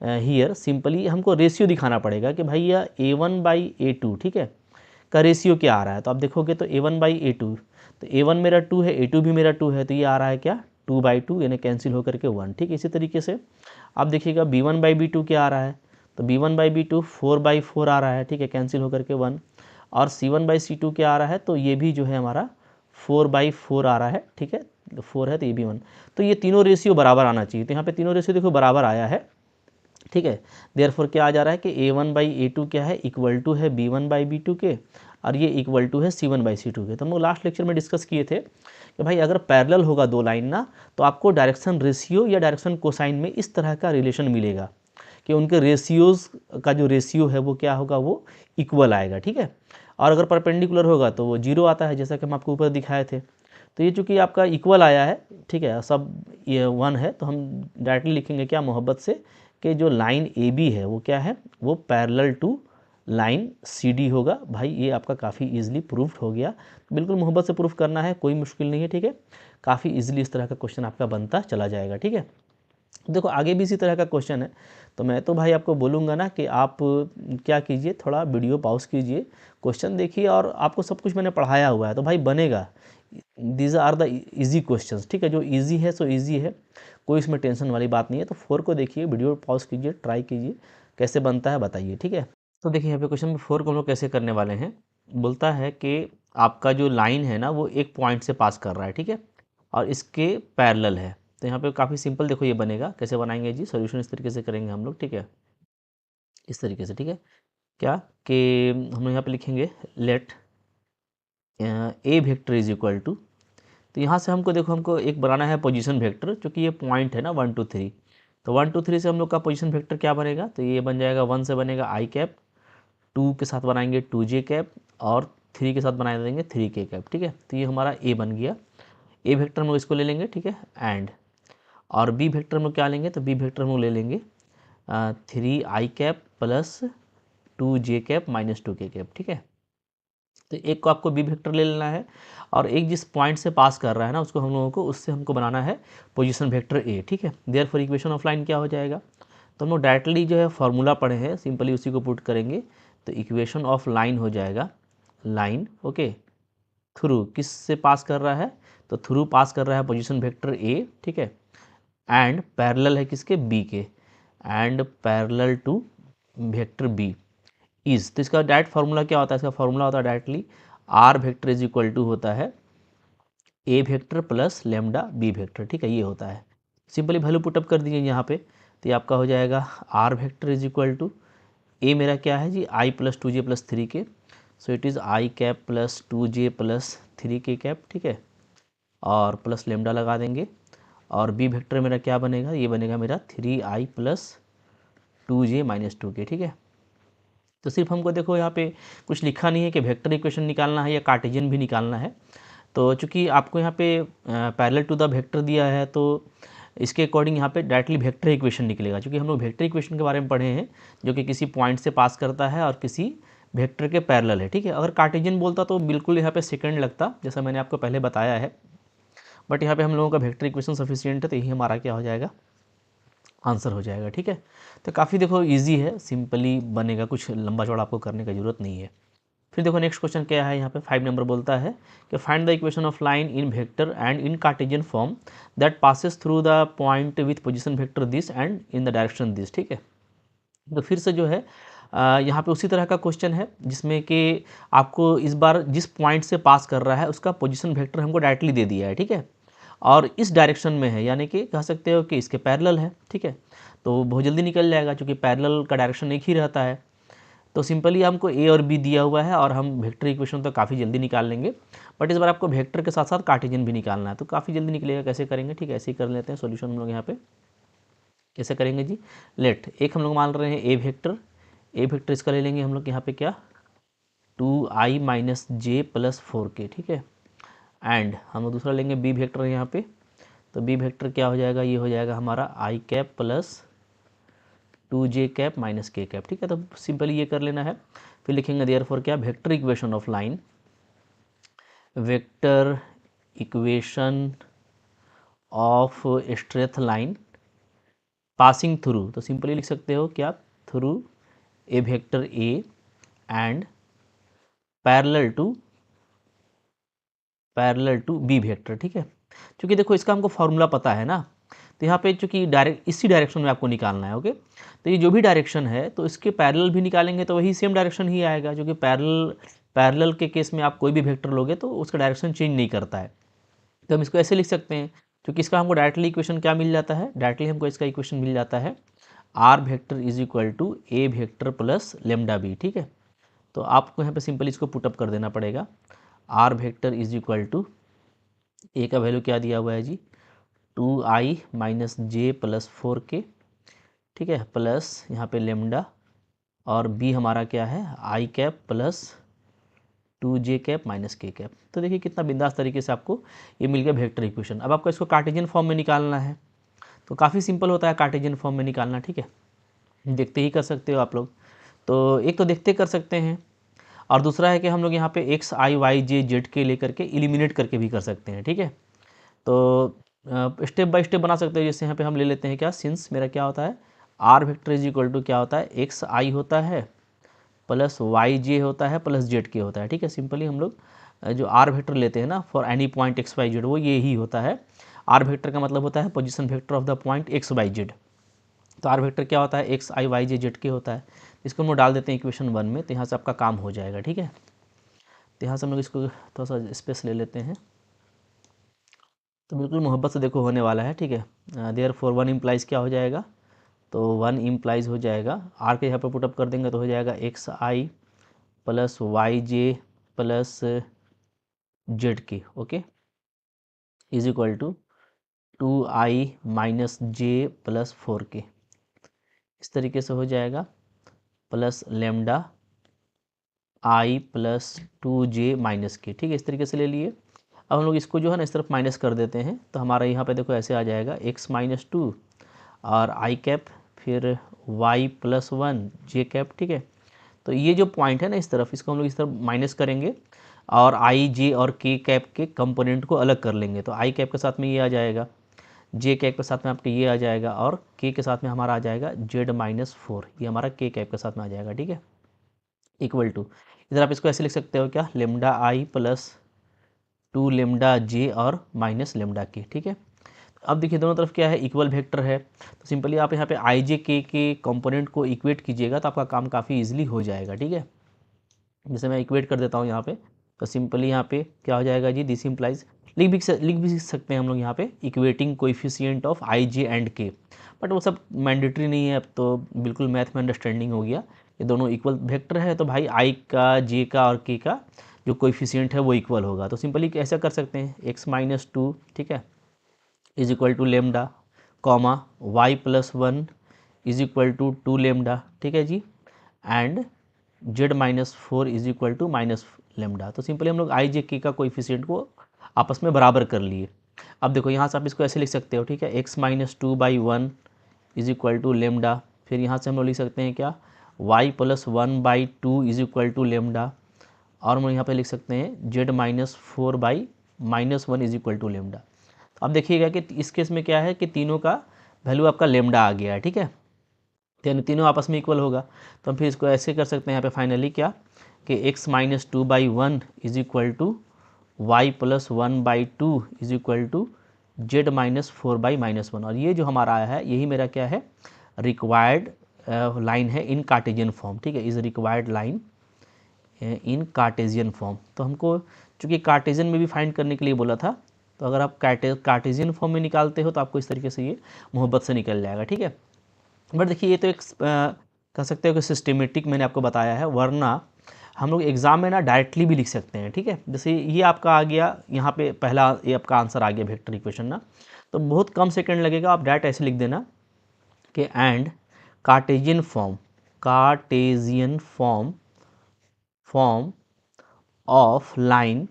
A: हियर, सिंपली हमको रेशियो दिखाना पड़ेगा कि भैया A1/A2, ठीक है, का रेशियो क्या आ रहा है। तो आप देखोगे तो A1/A2, तो A1 मेरा 2 है, A2 भी मेरा 2 है, तो ये आ रहा है क्या 2/2, यानी कैंसिल होकर के 1, ठीक है। इसी तरीके से आप देखिएगा B1/B2 क्या आ रहा है, तो B1/B2 4/4 आ रहा है, ठीक है, कैंसिल होकर के 1, और C1/C2 क्या आ रहा है, तो ये भी जो है हमारा 4/4 आ रहा है, ठीक है, 4 है तो ये भी 1। तो ये तीनों रेशियो बराबर आना चाहिए, तो यहाँ पे तीनों रेशियो देखो बराबर आया है, ठीक है। देयरफॉर क्या आ जा रहा है कि A1/A2 क्या है, इक्वल टू है B1/B2 के, और ये इक्वल टू है C1/C2 के। तो हम लोग लास्ट लेक्चर में डिस्कस किए थे कि भाई अगर पैरेलल होगा दो लाइन ना, तो आपको डायरेक्शन रेशियो या डायरेक्शन कोसाइन में इस तरह का रिलेशन मिलेगा कि उनके रेशियोज़ का जो रेशियो है वो क्या होगा, वो इक्वल आएगा, ठीक है। और अगर परपेंडिकुलर होगा तो वो 0 आता है, जैसा कि हम आपको ऊपर दिखाए थे। तो ये चूँकि आपका इक्वल आया है, ठीक है, सब ये 1 है, तो हम डायरेक्टली लिखेंगे क्या मोहब्बत से कि जो लाइन AB है वो क्या है, वो पैरेलल टू लाइन CD होगा। भाई ये आपका काफ़ी इजीली प्रूफ्ड हो गया। बिल्कुल मोहब्बत से प्रूफ करना है, कोई मुश्किल नहीं है, ठीक है। काफ़ी इजीली इस तरह का क्वेश्चन आपका बनता चला जाएगा, ठीक है। देखो आगे भी इसी तरह का क्वेश्चन है, तो मैं तो भाई आपको बोलूँगा ना कि आप क्या कीजिए, थोड़ा वीडियो पॉज कीजिए, क्वेश्चन देखिए, और आपको सब कुछ मैंने पढ़ाया हुआ है तो भाई बनेगा। These are the easy questions, ठीक है, जो इजी है सो इजी है, कोई इसमें टेंशन वाली बात नहीं है। तो 4 को देखिए, वीडियो पॉज कीजिए, ट्राई कीजिए, कैसे बनता है बताइए, ठीक है। तो देखिए यहाँ पे क्वेश्चन नंबर 4 को हम लोग कैसे करने वाले हैं। बोलता है कि आपका जो लाइन है ना वो एक पॉइंट से पास कर रहा है, ठीक है, और इसके पैरेलल है। तो यहाँ पे काफ़ी सिंपल देखो ये बनेगा, कैसे बनाएंगे जी, सॉल्यूशन इस तरीके से करेंगे हम लोग, ठीक है, इस तरीके से, ठीक है। क्या कि हम लोग यहाँ पे लिखेंगे let A vector is equal to, तो यहाँ से हमको देखो हमको एक बनाना है पोजीशन वेक्टर, क्योंकि ये पॉइंट है ना 1 2 3। तो 1 2 3 से हम लोग का पोजीशन वेक्टर क्या बनेगा, तो ये बन जाएगा 1 से बनेगा आई कैप, 2 के साथ बनाएंगे 2j कैप, और 3 के साथ बना देंगे 3k कैप, ठीक है। तो ये हमारा ए बन गया। ए वेक्टर हम लोग इसको ले लेंगे, ठीक है, एंड और बी वेक्टर हम लोग क्या लेंगे, तो बी वेक्टर हम लोग ले लेंगे 3i cap plus 2j cap minus 2k cap, ठीक है। तो एक को आपको बी वेक्टर ले लेना है, और एक जिस पॉइंट से पास कर रहा है ना उसको हम लोगों को, उससे हमको बनाना है पोजीशन वेक्टर ए, ठीक है। देयरफॉर इक्वेशन ऑफ लाइन क्या हो जाएगा, तो हम लोग डायरेक्टली जो है फॉर्मूला पढ़े हैं, सिंपली उसी को पुट करेंगे। तो इक्वेशन ऑफ लाइन हो जाएगा लाइन, ओके, थ्रू किस से पास कर रहा है, तो थ्रू पास कर रहा है पोजीशन वेक्टर ए, ठीक है, एंड पैरेलल है किसके, बी के, and parallel to vector B is. तो इसका डायरेक्ट फार्मूला क्या होता है, इसका फार्मूला होता है directly R vector is equal to होता है A vector plus lambda B vector, ठीक है, ये होता है। सिंपली वैल्यू पुटअप कर दीजिए यहाँ पे, तो ये आपका हो जाएगा R vector is equal to A मेरा क्या है जी, I plus 2j plus 3k, so it is I cap plus 2j plus 3k cap, ठीक है, और प्लस लेमडा लगा देंगे। और बी वेक्टर मेरा क्या बनेगा, ये बनेगा मेरा 3i plus 2j minus 2k, ठीक है। तो सिर्फ हमको देखो यहाँ पे कुछ लिखा नहीं है कि वेक्टर इक्वेशन निकालना है या कार्टेशियन भी निकालना है। तो चूंकि आपको यहाँ पे पैरेलल टू द वेक्टर दिया है, तो इसके अकॉर्डिंग यहाँ पे डायरेक्टली वेक्टर इक्वेशन निकलेगा, क्योंकि हम लोग वेक्टर इक्वेशन के बारे में पढ़े हैं, जो कि किसी पॉइंट से पास करता है और किसी वेक्टर के पैरेलल है, ठीक है। अगर कार्टेशियन बोलता तो बिल्कुल यहाँ पे सेकंड लगता, जैसा मैंने आपको पहले बताया है, बट यहाँ पे हम लोगों का वेक्टर इक्वेशन सफिशिएंट है, तो यही हमारा क्या हो जाएगा, आंसर हो जाएगा, ठीक है। तो काफ़ी देखो इजी है, सिंपली बनेगा, कुछ लंबा चौड़ा आपको करने की ज़रूरत नहीं है। फिर देखो नेक्स्ट क्वेश्चन क्या है, यहाँ पे 5 नंबर बोलता है कि find the equation of line in vector and in Cartesian form that passes through the point with position vector this and in the direction this, ठीक है। तो फिर से जो है यहाँ पे उसी तरह का क्वेश्चन है, जिसमें कि आपको इस बार जिस पॉइंट से पास कर रहा है उसका पोजीशन वेक्टर हमको डायरेक्टली दे दिया है, ठीक है, और इस डायरेक्शन में है, यानी कि कह सकते हो कि इसके पैरेलल है, ठीक है। तो बहुत जल्दी निकल जाएगा, क्योंकि पैरेलल का डायरेक्शन एक ही रहता है। तो सिंपली हमको ए और बी दिया हुआ है, और हम वेक्टर इक्वेशन तो काफ़ी जल्दी निकाल लेंगे, बट इस बार आपको वेक्टर के साथ साथ कार्टेशियन भी निकालना है, तो काफ़ी जल्दी निकलेगा। कैसे करेंगे, ठीक है, ऐसे ही कर लेते हैं सॉल्यूशन हम लोग यहाँ पे। कैसे करेंगे जी, लेट एक हम लोग मान रहे हैं ए वेक्टर इसका ले लेंगे हम लोग यहाँ पे क्या, 2i minus j plus 4k, ठीक है, एंड हम लोग दूसरा लेंगे बी वेक्टर यहाँ पे। तो बी वेक्टर क्या हो जाएगा, ये हो जाएगा हमारा I cap plus 2j cap minus k cap, ठीक है। तो सिंपली ये कर लेना है। फिर लिखेंगे देयरफॉर क्या, vector equation of line, vector equation of straight line passing through, तो सिंपली लिख सकते हो क्या, through A vector A and parallel to B vector, ठीक है। क्योंकि देखो इसका हमको फॉर्मूला पता है ना, तो यहाँ पे चूंकि डायरेक्ट इसी डायरेक्शन में आपको निकालना है, ओके। तो ये जो भी डायरेक्शन है, तो इसके पैरेलल भी निकालेंगे तो वही सेम डायरेक्शन ही आएगा, जो कि पैरेलल के केस में आप कोई भी वेक्टर लोगे तो उसका डायरेक्शन चेंज नहीं करता है। तो हम इसको ऐसे लिख सकते हैं, क्योंकि इसका हमको डायरेक्टली इक्वेशन क्या मिल जाता है, डायरेक्टली हमको इसका इक्वेशन मिल जाता है R vector is equal to A vector plus lambda B, ठीक है। तो आपको यहाँ पे सिंपली इसको पुटअप कर देना पड़ेगा। R vector is equal to, A का वैल्यू क्या दिया हुआ है जी, 2i minus j plus 4k, ठीक है, प्लस यहाँ पे लेमडा, और बी हमारा क्या है, I cap plus 2j cap minus k cap. तो देखिए कितना बिंदास तरीके से आपको ये मिल गया वेक्टर इक्वेशन। अब आपको इसको कार्टेशियन फॉर्म में निकालना है, तो काफ़ी सिंपल होता है कार्टेशियन फॉर्म में निकालना, ठीक है, देखते ही कर सकते हो आप लोग। तो एक तो देखते कर सकते हैं, और दूसरा है कि हम लोग यहाँ पे x I Y J Z के लेकर के एलिमिनेट करके भी कर सकते हैं, ठीक है। तो स्टेप बाय स्टेप बना सकते हो। जैसे यहाँ पे हम ले लेते हैं क्या, सिंस मेरा क्या होता है, R vector is equal to क्या होता है, एक्स आई होता है प्लस वाई जे होता है प्लस जेड के होता है, ठीक है। सिंपली हम लोग जो आर वेक्टर लेते हैं ना for any point x Y Z, वो ये ही होता है। आर वेक्टर का मतलब होता है position vector of the point x Y Z. तो आर वेक्टर क्या होता है, X I Y J Z के होता है। इसको हम लोग डाल देते हैं इक्वेशन 1 में, तो यहाँ से आपका काम हो जाएगा, ठीक है। तो यहाँ से हम लोग इसको थोड़ा सा स्पेस ले लेते हैं, तो बिल्कुल मोहब्बत से देखो होने वाला है, ठीक है। देयर फॉर 1 इम्प्लाइज क्या हो जाएगा, तो 1 इम्प्लाइज हो जाएगा, आर के यहाँ पर पुटअप कर देंगे तो हो जाएगा x i plus y j plus z k, okay, is equal to 2i minus j plus 4k, इस तरीके से हो जाएगा, plus lambda i plus 2j minus k, ठीक है, इस तरीके से ले लिए। अब हम लोग इसको जो है ना इस तरफ माइनस कर देते हैं, तो हमारा यहाँ पे देखो ऐसे आ जाएगा x माइनस 2 और आई कैप, फिर y प्लस 1 जे कैप, ठीक है। तो ये जो पॉइंट है ना इस तरफ, इसको हम लोग इस तरफ माइनस करेंगे और आई जे और के कैप के कंपोनेंट को अलग कर लेंगे। तो आई कैप के साथ में ये आ जाएगा, जे कैप के साथ में आपके ये आ जाएगा, और के के साथ में हमारा आ जाएगा जेड माइनस 4, ये हमारा के कैप के साथ में आ जाएगा, ठीक है, इक्वल टू, इधर आप इसको ऐसे लिख सकते हो क्या, लेमडा आई प्लस 2 लेमडा जे और माइनस लेमडा के, ठीक है। अब देखिए दोनों तरफ क्या है, इक्वल वेक्टर है, तो सिंपली आप यहाँ पे आई जे के कंपोनेंट को इक्वेट कीजिएगा तो आपका काम काफ़ी इजीली हो जाएगा, ठीक है। जैसे मैं इक्वेट कर देता हूँ यहाँ पे, तो सिंपली यहाँ पे क्या हो जाएगा जी, दिस इम्प्लाइज, लिख भी सकते हैं हम लोग यहाँ पे equating coefficient of I J and के, बट वो सब मैंडेटरी नहीं है, अब तो बिल्कुल मैथ में अंडरस्टैंडिंग हो गया, ये दोनों इक्वल वेक्टर है, तो भाई आई का, जे का और के का जो कोएफिशिएंट है वो इक्वल होगा। तो सिंपली ऐसा कर सकते हैं, एक्स माइनस 2, ठीक है, is equal to lambda, comma Y plus 1 is equal to 2 lambda, ठीक है जी, and Z minus 4 is equal to minus lambda. तो सिंपली हम लोग आई जे के का कोएफिशिएंट को आपस में बराबर कर लिए। अब देखो यहाँ से आप इसको ऐसे लिख सकते हो, ठीक है, x minus 2 by 1 is equal to lambda, फिर यहाँ से हम लोग लिख सकते हैं क्या, y plus 1 by 2 is equal to lambda, और हम लोग यहाँ पे लिख सकते हैं z minus 4 by minus 1 is equal to lambda. तो अब देखिएगा कि इस केस में क्या है कि तीनों का वैल्यू आपका लेमडा आ गया है, ठीक है, यानी तीनों आपस में इक्वल होगा। तो हम फिर इसको ऐसे कर सकते हैं यहाँ पे फाइनली क्या, कि x minus 2 by 1 is equal to y plus 1 by 2 is equal to z minus 4 by minus 1, और ये जो हमारा आया है यही मेरा क्या है, रिक्वायर्ड लाइन है इन कार्टेशियन फॉर्म, ठीक है, is required line in Cartesian form. तो हमको चूँकि कार्टेशियन में भी फाइंड करने के लिए बोला था, तो अगर आप कार्टेशियन फॉर्म में निकालते हो तो आपको इस तरीके से ये मोहब्बत से निकल जाएगा, ठीक है। बट देखिए ये तो एक कह सकते हो कि सिस्टमेटिक मैंने आपको बताया है, वरना हम लोग एग्जाम में ना डायरेक्टली भी लिख सकते हैं, ठीक है। जैसे ये आपका आ गया यहाँ पे पहला, ये आपका आंसर आ गया वेक्टर इक्वेशन ना, तो बहुत कम सेकंड लगेगा, आप डायरेक्ट ऐसे लिख देना कि and Cartesian form of line.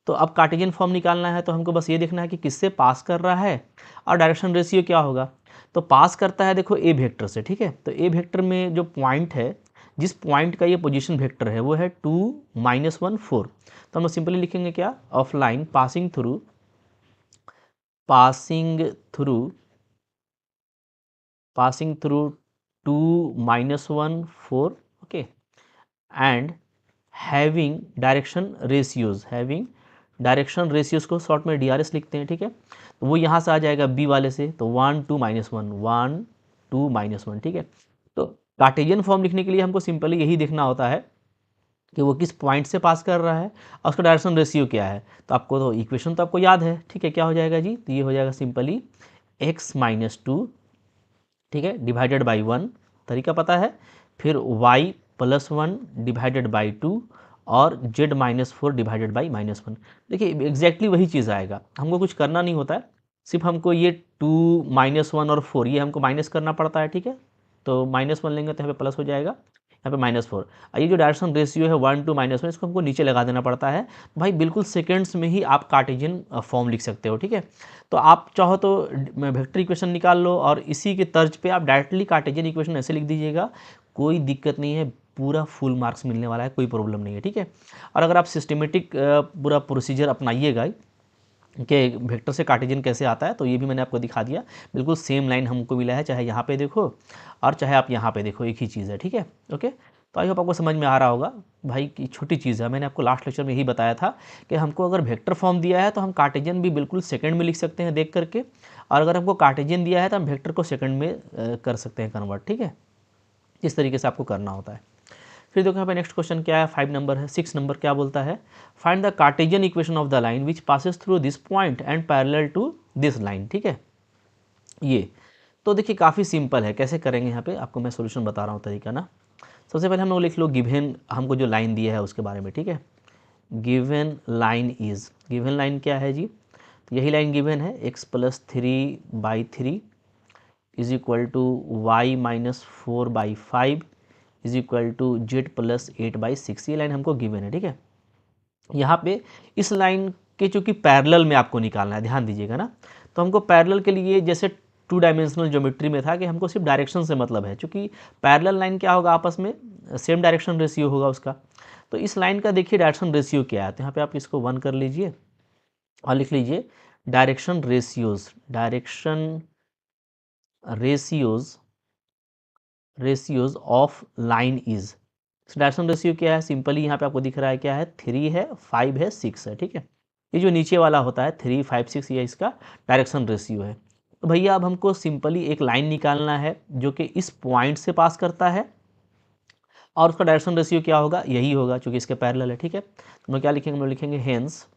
A: तो अब कार्टेशियन फॉर्म निकालना है तो हमको बस ये देखना है कि किससे पास कर रहा है और डायरेक्शन रेशियो क्या होगा। तो पास करता है देखो ए वेक्टर से, ठीक है, तो ए वेक्टर में जो पॉइंट है, जिस पॉइंट का ये पोजीशन वेक्टर है वो है 2 माइनस 1 4। तो हम लोग सिंपली लिखेंगे क्या, of line passing through 2 minus 1 4, okay, and having direction ratios को शॉर्ट में DRS लिखते हैं, ठीक है। तो वो यहाँ से आ जाएगा बी वाले से, तो 1 2 माइनस 1 1 2 माइनस 1, ठीक है। तो कार्टेशियन फॉर्म लिखने के लिए हमको सिंपली यही देखना होता है कि वो किस पॉइंट से पास कर रहा है और उसका डायरेक्शन रेशियो क्या है। तो आपको तो इक्वेशन तो आपको याद है, ठीक है, क्या हो जाएगा जी, तो ये हो जाएगा सिंपली x माइनस 2, ठीक है, डिवाइडेड बाई 1, तरीका पता है, फिर y +1 डिवाइडेड बाई 2 और z -4 डिवाइडेड बाई -1। देखिए एग्जैक्टली वही चीज़ आएगा, हमको कुछ करना नहीं होता है, सिर्फ हमको ये 2 -1 और 4 ये हमको माइनस करना पड़ता है, ठीक है। तो -1 लेंगे तो यहाँ पे प्लस हो जाएगा, यहाँ पे -4। ये जो डायरेक्शन रेशियो है 1 to -1 इसको हमको नीचे लगा देना पड़ता है। भाई बिल्कुल सेकेंड्स में ही आप कार्टेशियन फॉर्म लिख सकते हो, ठीक है। तो आप चाहो तो वेक्टर इक्वेशन निकाल लो और इसी के तर्ज पे आप डायरेक्टली कार्टेशियन इक्वेशन ऐसे लिख दीजिएगा, कोई दिक्कत नहीं है, पूरा फुल मार्क्स मिलने वाला है, कोई प्रॉब्लम नहीं है, ठीक है। और अगर आप सिस्टमेटिक पूरा प्रोसीजर अपनाइएगा कि वेक्टर से कार्टेशियन कैसे आता है, तो ये भी मैंने आपको दिखा दिया। बिल्कुल सेम लाइन हमको मिला है, चाहे यहाँ पे देखो और चाहे आप यहाँ पे देखो, एक ही चीज़ है, ठीक है। ओके, तो आई होप आपको समझ में आ रहा होगा भाई की छोटी चीज़ है। मैंने आपको लास्ट लेक्चर में यही बताया था कि हमको अगर वेक्टर फॉर्म दिया है तो हम कार्टेशियन भी बिल्कुल सेकंड में लिख सकते हैं देख करके, और अगर हमको कार्टेशियन दिया है तो हम वेक्टर को सेकंड में कर सकते हैं कन्वर्ट, ठीक है। इस तरीके से आपको करना होता है। फिर देखो यहाँ पे नेक्स्ट क्वेश्चन क्या है, 5 नंबर है। 6 नंबर क्या बोलता है, find the Cartesian equation of the line which passes through this point and parallel to this line, ठीक है। ये तो देखिए काफ़ी सिंपल है, कैसे करेंगे यहाँ पे आपको मैं सोल्यूशन बता रहा हूँ तरीका ना। सबसे पहले हम लोग लिख लो गिवन, हमको जो लाइन दिया है उसके बारे में, ठीक है। Given line is, given line क्या है जी, तो यही लाइन गिवन है, x + 3/3 is equal to y - 4/5 is equal to z + 8/6। ये लाइन हमको गिवन है, ठीक है। यहाँ पे इस लाइन के चूँकि पैरेलल में आपको निकालना है, ध्यान दीजिएगा ना। तो हमको पैरेलल के लिए जैसे 2 डायमेंशनल ज्योमेट्री में था कि हमको सिर्फ डायरेक्शन से मतलब है, चूँकि पैरेलल लाइन क्या होगा, आपस में सेम डायरेक्शन रेशियो होगा उसका। तो इस लाइन का देखिए डायरेक्शन रेशियो क्या है, तो यहाँ पे आप इसको 1 कर लीजिए और लिख लीजिए direction ratios, direction ratios of line is. Direction ratio क्या है, सिंपली यहाँ पे आपको दिख रहा है क्या है, 3 है, 5 है, 6 है, ठीक है। ये जो नीचे वाला होता है 3, 5, 6 ये इसका डायरेक्शन रेशियो है। तो भैया अब हमको सिंपली एक लाइन निकालना है जो कि इस पॉइंट से पास करता है और उसका डायरेक्शन रेशियो क्या होगा, यही होगा क्योंकि इसके पैरेलल है, ठीक है। तो हम लोग क्या लिखेंगे, हम लोग लिखेंगे हेंस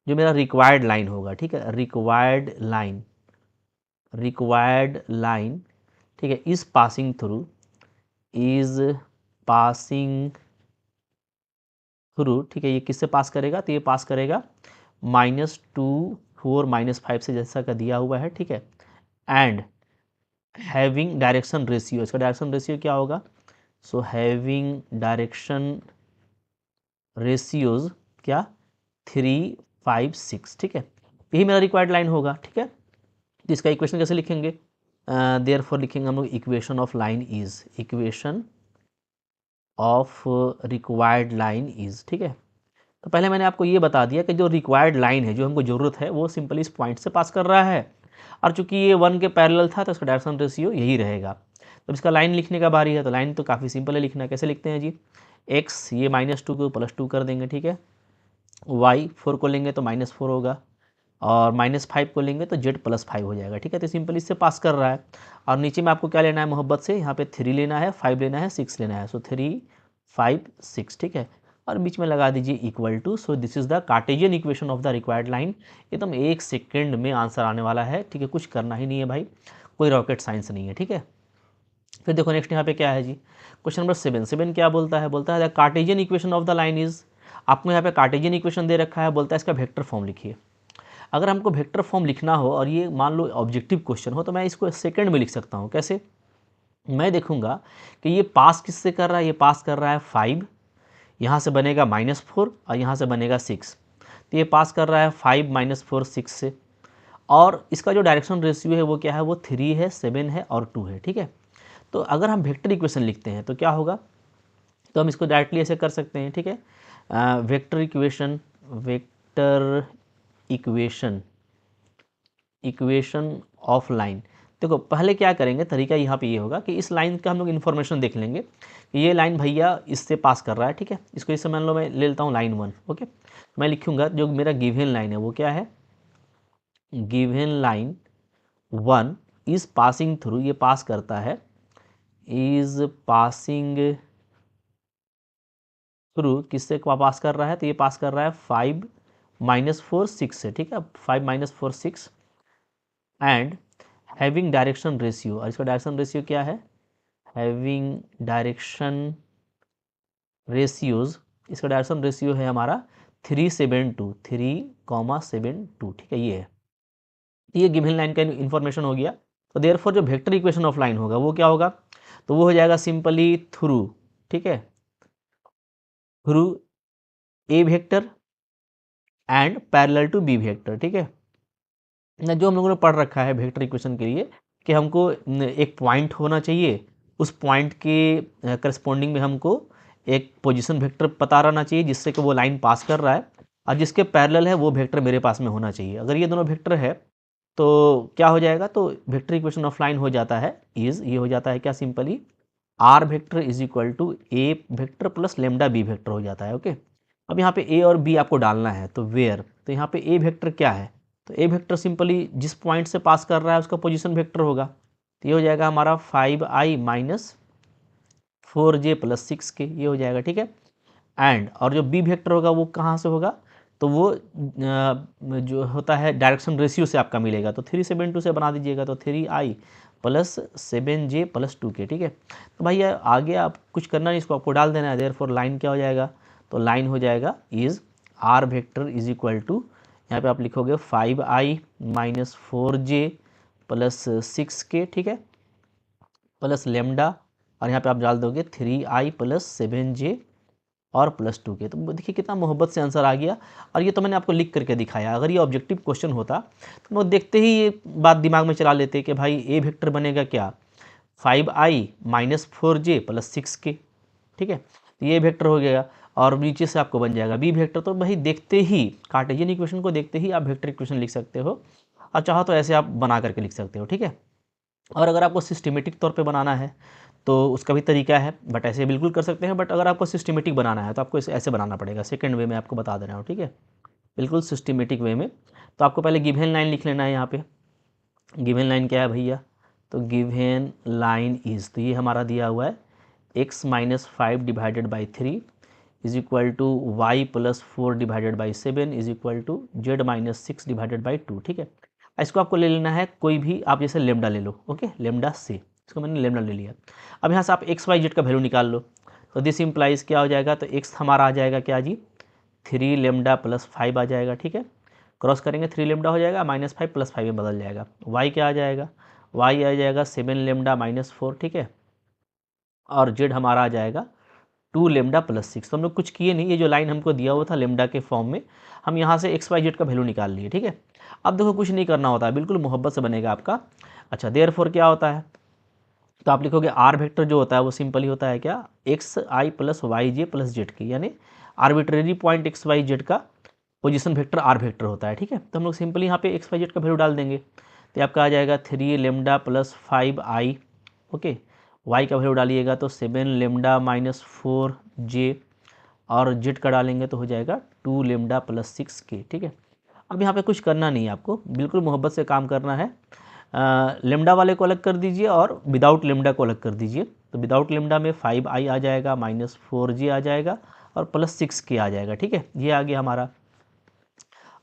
A: जो मेरा रिक्वायर्ड लाइन होगा, ठीक है, रिक्वायर्ड लाइन, ठीक है, इज पासिंग थ्रू, ठीक है। ये किससे पास करेगा, तो ये पास करेगा -2, 4, -5 से जैसा का दिया हुआ है, ठीक है। एंड हैविंग डायरेक्शन रेशियो, इसका डायरेक्शन रेशियो क्या होगा, सो हैविंग डायरेक्शन रेशियोज क्या, 3, 5, 6, ठीक है। यही मेरा रिक्वायर्ड लाइन होगा, ठीक है। तो इसका इक्वेशन कैसे लिखेंगे, देयरफॉर लिखेंगे हम लोग equation of line is, equation of required line is, ठीक है। तो पहले मैंने आपको ये बता दिया कि जो रिक्वायर्ड लाइन है, जो हमको ज़रूरत है, वो सिंपली इस पॉइंट से पास कर रहा है, और चूंकि ये 1 के पैरेलल था तो इसका डायरेक्शन रेशियो यही रहेगा। तो इसका लाइन लिखने का बारी है, तो लाइन तो काफ़ी सिंपल है लिखना, कैसे लिखते हैं जी, x ये -2 को +2 कर देंगे, ठीक है। y 4 को लेंगे तो -4 होगा, और -5 को लेंगे तो z +5 हो जाएगा, ठीक है। तो सिंपल इससे पास कर रहा है, और नीचे में आपको क्या लेना है मोहब्बत से, यहाँ पे 3 लेना है, 5 लेना है, 6 लेना है, सो 3, 5, 6, ठीक है। और बीच में लगा दीजिए equal to, so this is the Cartesian equation of the required line. एकदम 1 सेकेंड में आंसर आने वाला है, ठीक है, कुछ करना ही नहीं है भाई, कोई रॉकेट साइंस नहीं है, ठीक है। फिर देखो नेक्स्ट यहाँ पे क्या है जी, क्वेश्चन नंबर 7 क्या बोलता है, बोलता है the Cartesian equation of the line is, आपको यहाँ पे कार्टेशियन इक्वेशन दे रखा है, बोलता है इसका वेक्टर फॉर्म लिखिए। अगर हमको वेक्टर फॉर्म लिखना हो और ये मान लो ऑब्जेक्टिव क्वेश्चन हो, तो मैं इसको सेकंड में लिख सकता हूँ, कैसे, मैं देखूंगा कि ये पास किससे कर रहा है, ये पास कर रहा है 5, यहाँ से बनेगा -4 और यहाँ से बनेगा 6, तो ये पास कर रहा है 5, -4, 6 से, और इसका जो डायरेक्शन रेशियो है वो क्या है, वो 3 है, 7 है और 2 है, ठीक है। तो अगर हम वेक्टर इक्वेशन लिखते हैं तो क्या होगा, तो हम इसको डायरेक्टली ऐसे कर सकते हैं, ठीक है। Vector equation of line. देखो पहले क्या करेंगे, तरीका यहाँ पे ये होगा कि इस लाइन का हम लोग इन्फॉर्मेशन देख लेंगे कि ये लाइन भैया इससे पास कर रहा है, ठीक है। इसको इससे मान लो मैं ले लेता हूँ लाइन 1, ओके। मैं लिखूँगा जो मेरा गिवन लाइन है वो क्या है, given line 1 is passing through, ये पास करता है, इज पासिंग थ्रू, किससे पास कर रहा है, तो ये पास कर रहा है 5, -4, 6 से, ठीक है। 5, -4, 6 एंड हैविंग डायरेक्शन रेशियो, और इसका डायरेक्शन रेशियो क्या है, हैविंग डायरेक्शन रेशियोज, इसका डायरेक्शन रेशियो है हमारा 3/7 3,7 ठीक है, ये है। ये गिवन लाइन का इन्फॉर्मेशन हो गया। तो देयरफॉर जो वेक्टर इक्वेशन ऑफ लाइन होगा वो क्या होगा, तो वो हो जाएगा सिंपली थ्रू, ठीक है, through A vector and parallel to B vector, ठीक है ना, जो हम लोगों ने पढ़ रखा है वेक्टर इक्वेशन के लिए कि हमको एक पॉइंट होना चाहिए, उस पॉइंट के करस्पॉन्डिंग में हमको एक पोजीशन वेक्टर पता रहना चाहिए जिससे कि वो लाइन पास कर रहा है, और जिसके पैरेलल है वो वेक्टर मेरे पास में होना चाहिए। अगर ये दोनों वेक्टर है तो क्या हो जाएगा, तो वेक्टर इक्वेशन ऑफ लाइन हो जाता है इज, ये हो जाता है क्या, simply r vector is equal to A vector plus lambda B vector हो जाता है। ओके, अब यहाँ पे ए और बी आपको डालना है, तो वेयर, तो यहाँ पे ए वेक्टर क्या है, तो ए वेक्टर सिंपली जिस पॉइंट से पास कर रहा है उसका पोजीशन वेक्टर होगा, तो ये हो जाएगा हमारा 5i minus 4j plus 6k, ये हो जाएगा, ठीक है। एंड और जो बी वेक्टर होगा वो कहाँ से होगा, तो वो जो होता है डायरेक्शन रेशियो से आपका मिलेगा, तो 3/7 से बना दीजिएगा, तो 3i plus 7j plus 2k, ठीक है। तो भाई आगे आप कुछ करना नहीं, इसको आपको डाल देना है। देयरफॉर लाइन क्या हो जाएगा, तो लाइन हो जाएगा is r vector is equal to, यहाँ पे आप लिखोगे 5i minus 4j plus 6k, ठीक है, प्लस लेमडा, और यहाँ पे आप डाल दोगे 3i प्लस 7j और प्लस 2k। तो देखिए कितना मोहब्बत से आंसर आ गया, और ये तो मैंने आपको लिख करके दिखाया। अगर ये ऑब्जेक्टिव क्वेश्चन होता तो वो देखते ही ये बात दिमाग में चला लेते कि भाई ए वेक्टर बनेगा क्या, 5i minus 4j plus 6k, ठीक है, तो ये वेक्टर हो गया, और नीचे से आपको बन जाएगा बी वेक्टर। तो भाई देखते ही कार्टेशियन इक्वेशन को देखते ही आप वेक्टर इक्वेशन लिख सकते हो, और चाहो तो ऐसे आप बना करके लिख सकते हो, ठीक है। और अगर आपको सिस्टमेटिक तौर पे बनाना है तो उसका भी तरीका है, बट ऐसे बिल्कुल कर सकते हैं, बट अगर आपको सिस्टमेटिक बनाना है तो आपको इसे ऐसे बनाना पड़ेगा, सेकंड वे में आपको बता दे रहा हूँ, ठीक है, बिल्कुल सिस्टमेटिक वे में। तो आपको पहले गिवन लाइन लिख लेना है। यहाँ पे गिवन लाइन क्या है भैया, तो गिवन लाइन इज, तो ये हमारा दिया हुआ है x minus 5 divided by 3 is equal to y plus 4 divided by 7 is equal to z minus 6 divided by 2, ठीक है। इसको आपको ले लेना है कोई भी, आप जैसे लेमडा ले लो, ओके, लेमडा से, इसको मैंने लेमडा ले लिया। अब यहाँ से आप एक्स वाई जेड का वैल्यू निकाल लो, तो दिस इम्प्लाइज क्या हो जाएगा, तो एक्स हमारा आ जाएगा क्या जी, 3 लेमडा प्लस 5 आ जाएगा, ठीक है, क्रॉस करेंगे 3 लेमडा हो जाएगा, माइनस 5 प्लस 5 में बदल जाएगा। वाई क्या आ जाएगा, वाई आ जाएगा 7 लेमडा माइनस 4, ठीक है, और जेड हमारा आ जाएगा 2 लेमडा प्लस 6। तो हम लोग कुछ किए नहीं, ये जो लाइन हमको दिया हुआ था लेमडा के फॉर्म में, हम यहाँ से एक्स वाई जेड का वैल्यू निकाल लिए, ठीक है। अब देखो कुछ नहीं करना होता है, बिल्कुल मोहब्बत से बनेगा आपका। अच्छा, देयरफॉर क्या होता है, तो आप लिखोगे आर वेक्टर जो होता है वो सिंपली होता है क्या, x i plus y j plus z k, यानी arbitrary point x Y z का पोजीशन वेक्टर आर वेक्टर होता है, ठीक है। तो हम लोग सिंपली यहाँ पे एक्स वाई जेड का वैल्यू डाल देंगे, तो आपका आ जाएगा 3 lambda plus 5i, okay, y का वैल्यू डालिएगा तो 7 लेमडा माइनस 4j, और जेड का डालेंगे तो हो जाएगा 2 लेमडा प्लस 6k, ठीक है। अब यहाँ पे कुछ करना नहीं है आपको, बिल्कुल मोहब्बत से काम करना है। लेमडा वाले को अलग कर दीजिए और विदाउट लेमडा को अलग कर दीजिए। तो विदाउट लेमडा में 5i आ जाएगा, माइनस 4j आ जाएगा, और प्लस 6k आ जाएगा, ठीक है। ये आ गया हमारा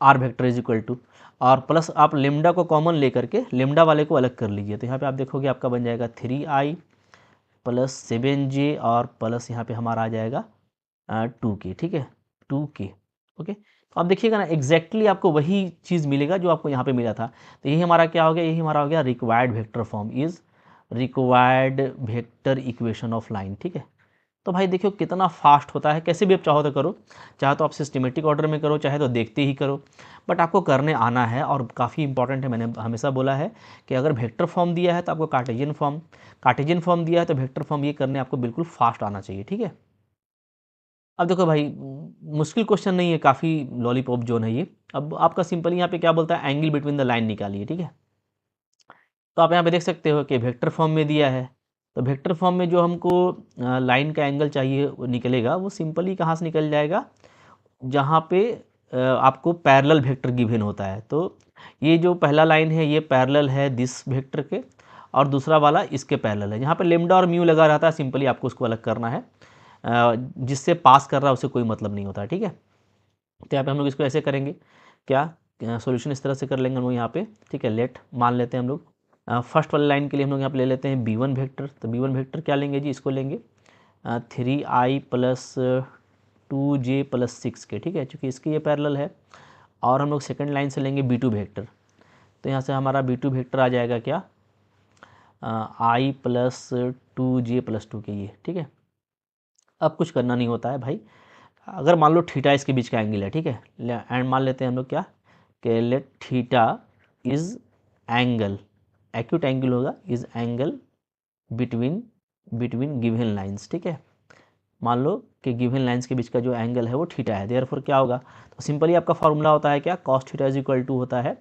A: r vector is equal to, और प्लस आप लेमडा को कॉमन लेकर के लेमडा वाले को अलग कर लीजिए, तो यहाँ पे आप देखोगे आपका बन जाएगा 3i प्लस 7j, और प्लस यहाँ पे हमारा आ जाएगा 2k, ठीक है, 2k, ओके। तो आप देखिएगा ना एग्जैक्टली आपको वही चीज़ मिलेगा जो आपको यहाँ पे मिला था। तो यही हमारा क्या हो गया, यही हमारा हो गया required vector form is required vector equation of line, ठीक है। तो भाई देखियो कितना फास्ट होता है, कैसे भी आप चाहो तो करो, चाहे तो आप सिस्टमेटिक ऑर्डर में करो, चाहे तो देखते ही करो, बट आपको करने आना है। और काफ़ी इंपॉर्टेंट है, मैंने हमेशा बोला है कि अगर वेक्टर फॉर्म दिया है तो आपको कार्टेशियन फॉर्म दिया है तो वेक्टर फॉर्म, ये करने आपको बिल्कुल फास्ट आना चाहिए, ठीक है। अब देखो भाई मुश्किल क्वेश्चन नहीं है, काफ़ी लॉलीपॉप जोन है ये। अब आपका सिंपली यहाँ पे क्या बोलता है, एंगल बिटवीन द लाइन निकालिए, ठीक है। तो आप यहाँ पे देख सकते हो कि वेक्टर फॉर्म में दिया है, तो वेक्टर फॉर्म में जो हमको लाइन का एंगल चाहिए वो निकलेगा, वो सिंपली कहाँ से निकल जाएगा, जहाँ पे आपको पैरेलल वेक्टर गिवन होता है। तो ये जो पहला लाइन है ये पैरेलल है दिस वेक्टर के, और दूसरा वाला इसके पैरेलल है। जहाँ पे लेमडा और म्यू लगा रहता है सिंपली आपको उसको अलग करना है, जिससे पास कर रहा है उसे कोई मतलब नहीं होता, ठीक है। तो यहाँ पे हम लोग इसको ऐसे करेंगे, क्या सॉल्यूशन इस तरह से कर लेंगे हम लोग यहाँ पे, ठीक है। लेट मान लेते हैं हम लोग फर्स्ट वाली लाइन के लिए हम लोग यहाँ पे ले लेते हैं b1 वेक्टर। तो b1 वेक्टर क्या लेंगे जी, इसको लेंगे 3i plus 2j plus 6k, ठीक है, चूँकि इसकी ये पैरेलल है। और हम लोग सेकंड लाइन से लेंगे b2 वेक्टर, तो यहाँ से हमारा b2 वेक्टर आ जाएगा क्या, i plus 2j plus 2k, ये ठीक है। अब कुछ करना नहीं होता है भाई, अगर मान लो थीटा इसके बीच का एंगल है, ठीक है, एंड मान लेते हैं हम लोग क्या कि let theta is angle, acute angle होगा, is angle between given lines, ठीक है। मान लो कि गिवन लाइंस के बीच का जो एंगल है वो थीटा है, देयरफॉर क्या होगा, तो सिंपली आपका फॉर्मूला होता है क्या, cos theta is equal to होता है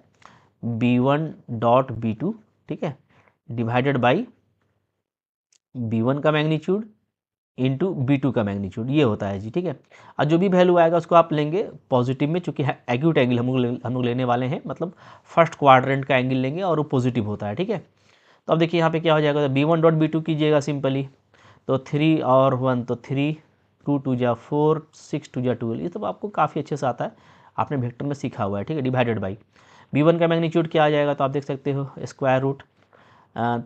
A: b1 डॉट b2, ठीक है, डिवाइडेड बाई b1 का मैग्नीट्यूड इंटू b2 का मैग्नीट्यूड, ये होता है जी, ठीक है। और जो भी वैल्यू आएगा उसको आप लेंगे पॉजिटिव में, चूँकि एक्यूट एंगल हम लोग लेने वाले हैं, मतलब फर्स्ट क्वाड्रेंट का एंगल लेंगे और वो पॉजिटिव होता है, ठीक है। तो अब देखिए यहाँ पे क्या हो जाएगा, b1 डॉट b2 कीजिएगा सिंपली, तो 3 और 1 तो 3, 2 2 जा 4, 6 2 जा 12, ये सब आपको काफ़ी अच्छे से आता है, आपने वेक्टर में सीखा हुआ है, ठीक है। डिवाइडेड बाई b1 का मैग्नीट्यूड क्या आ जाएगा, तो आप देख सकते हो स्क्वायर रूट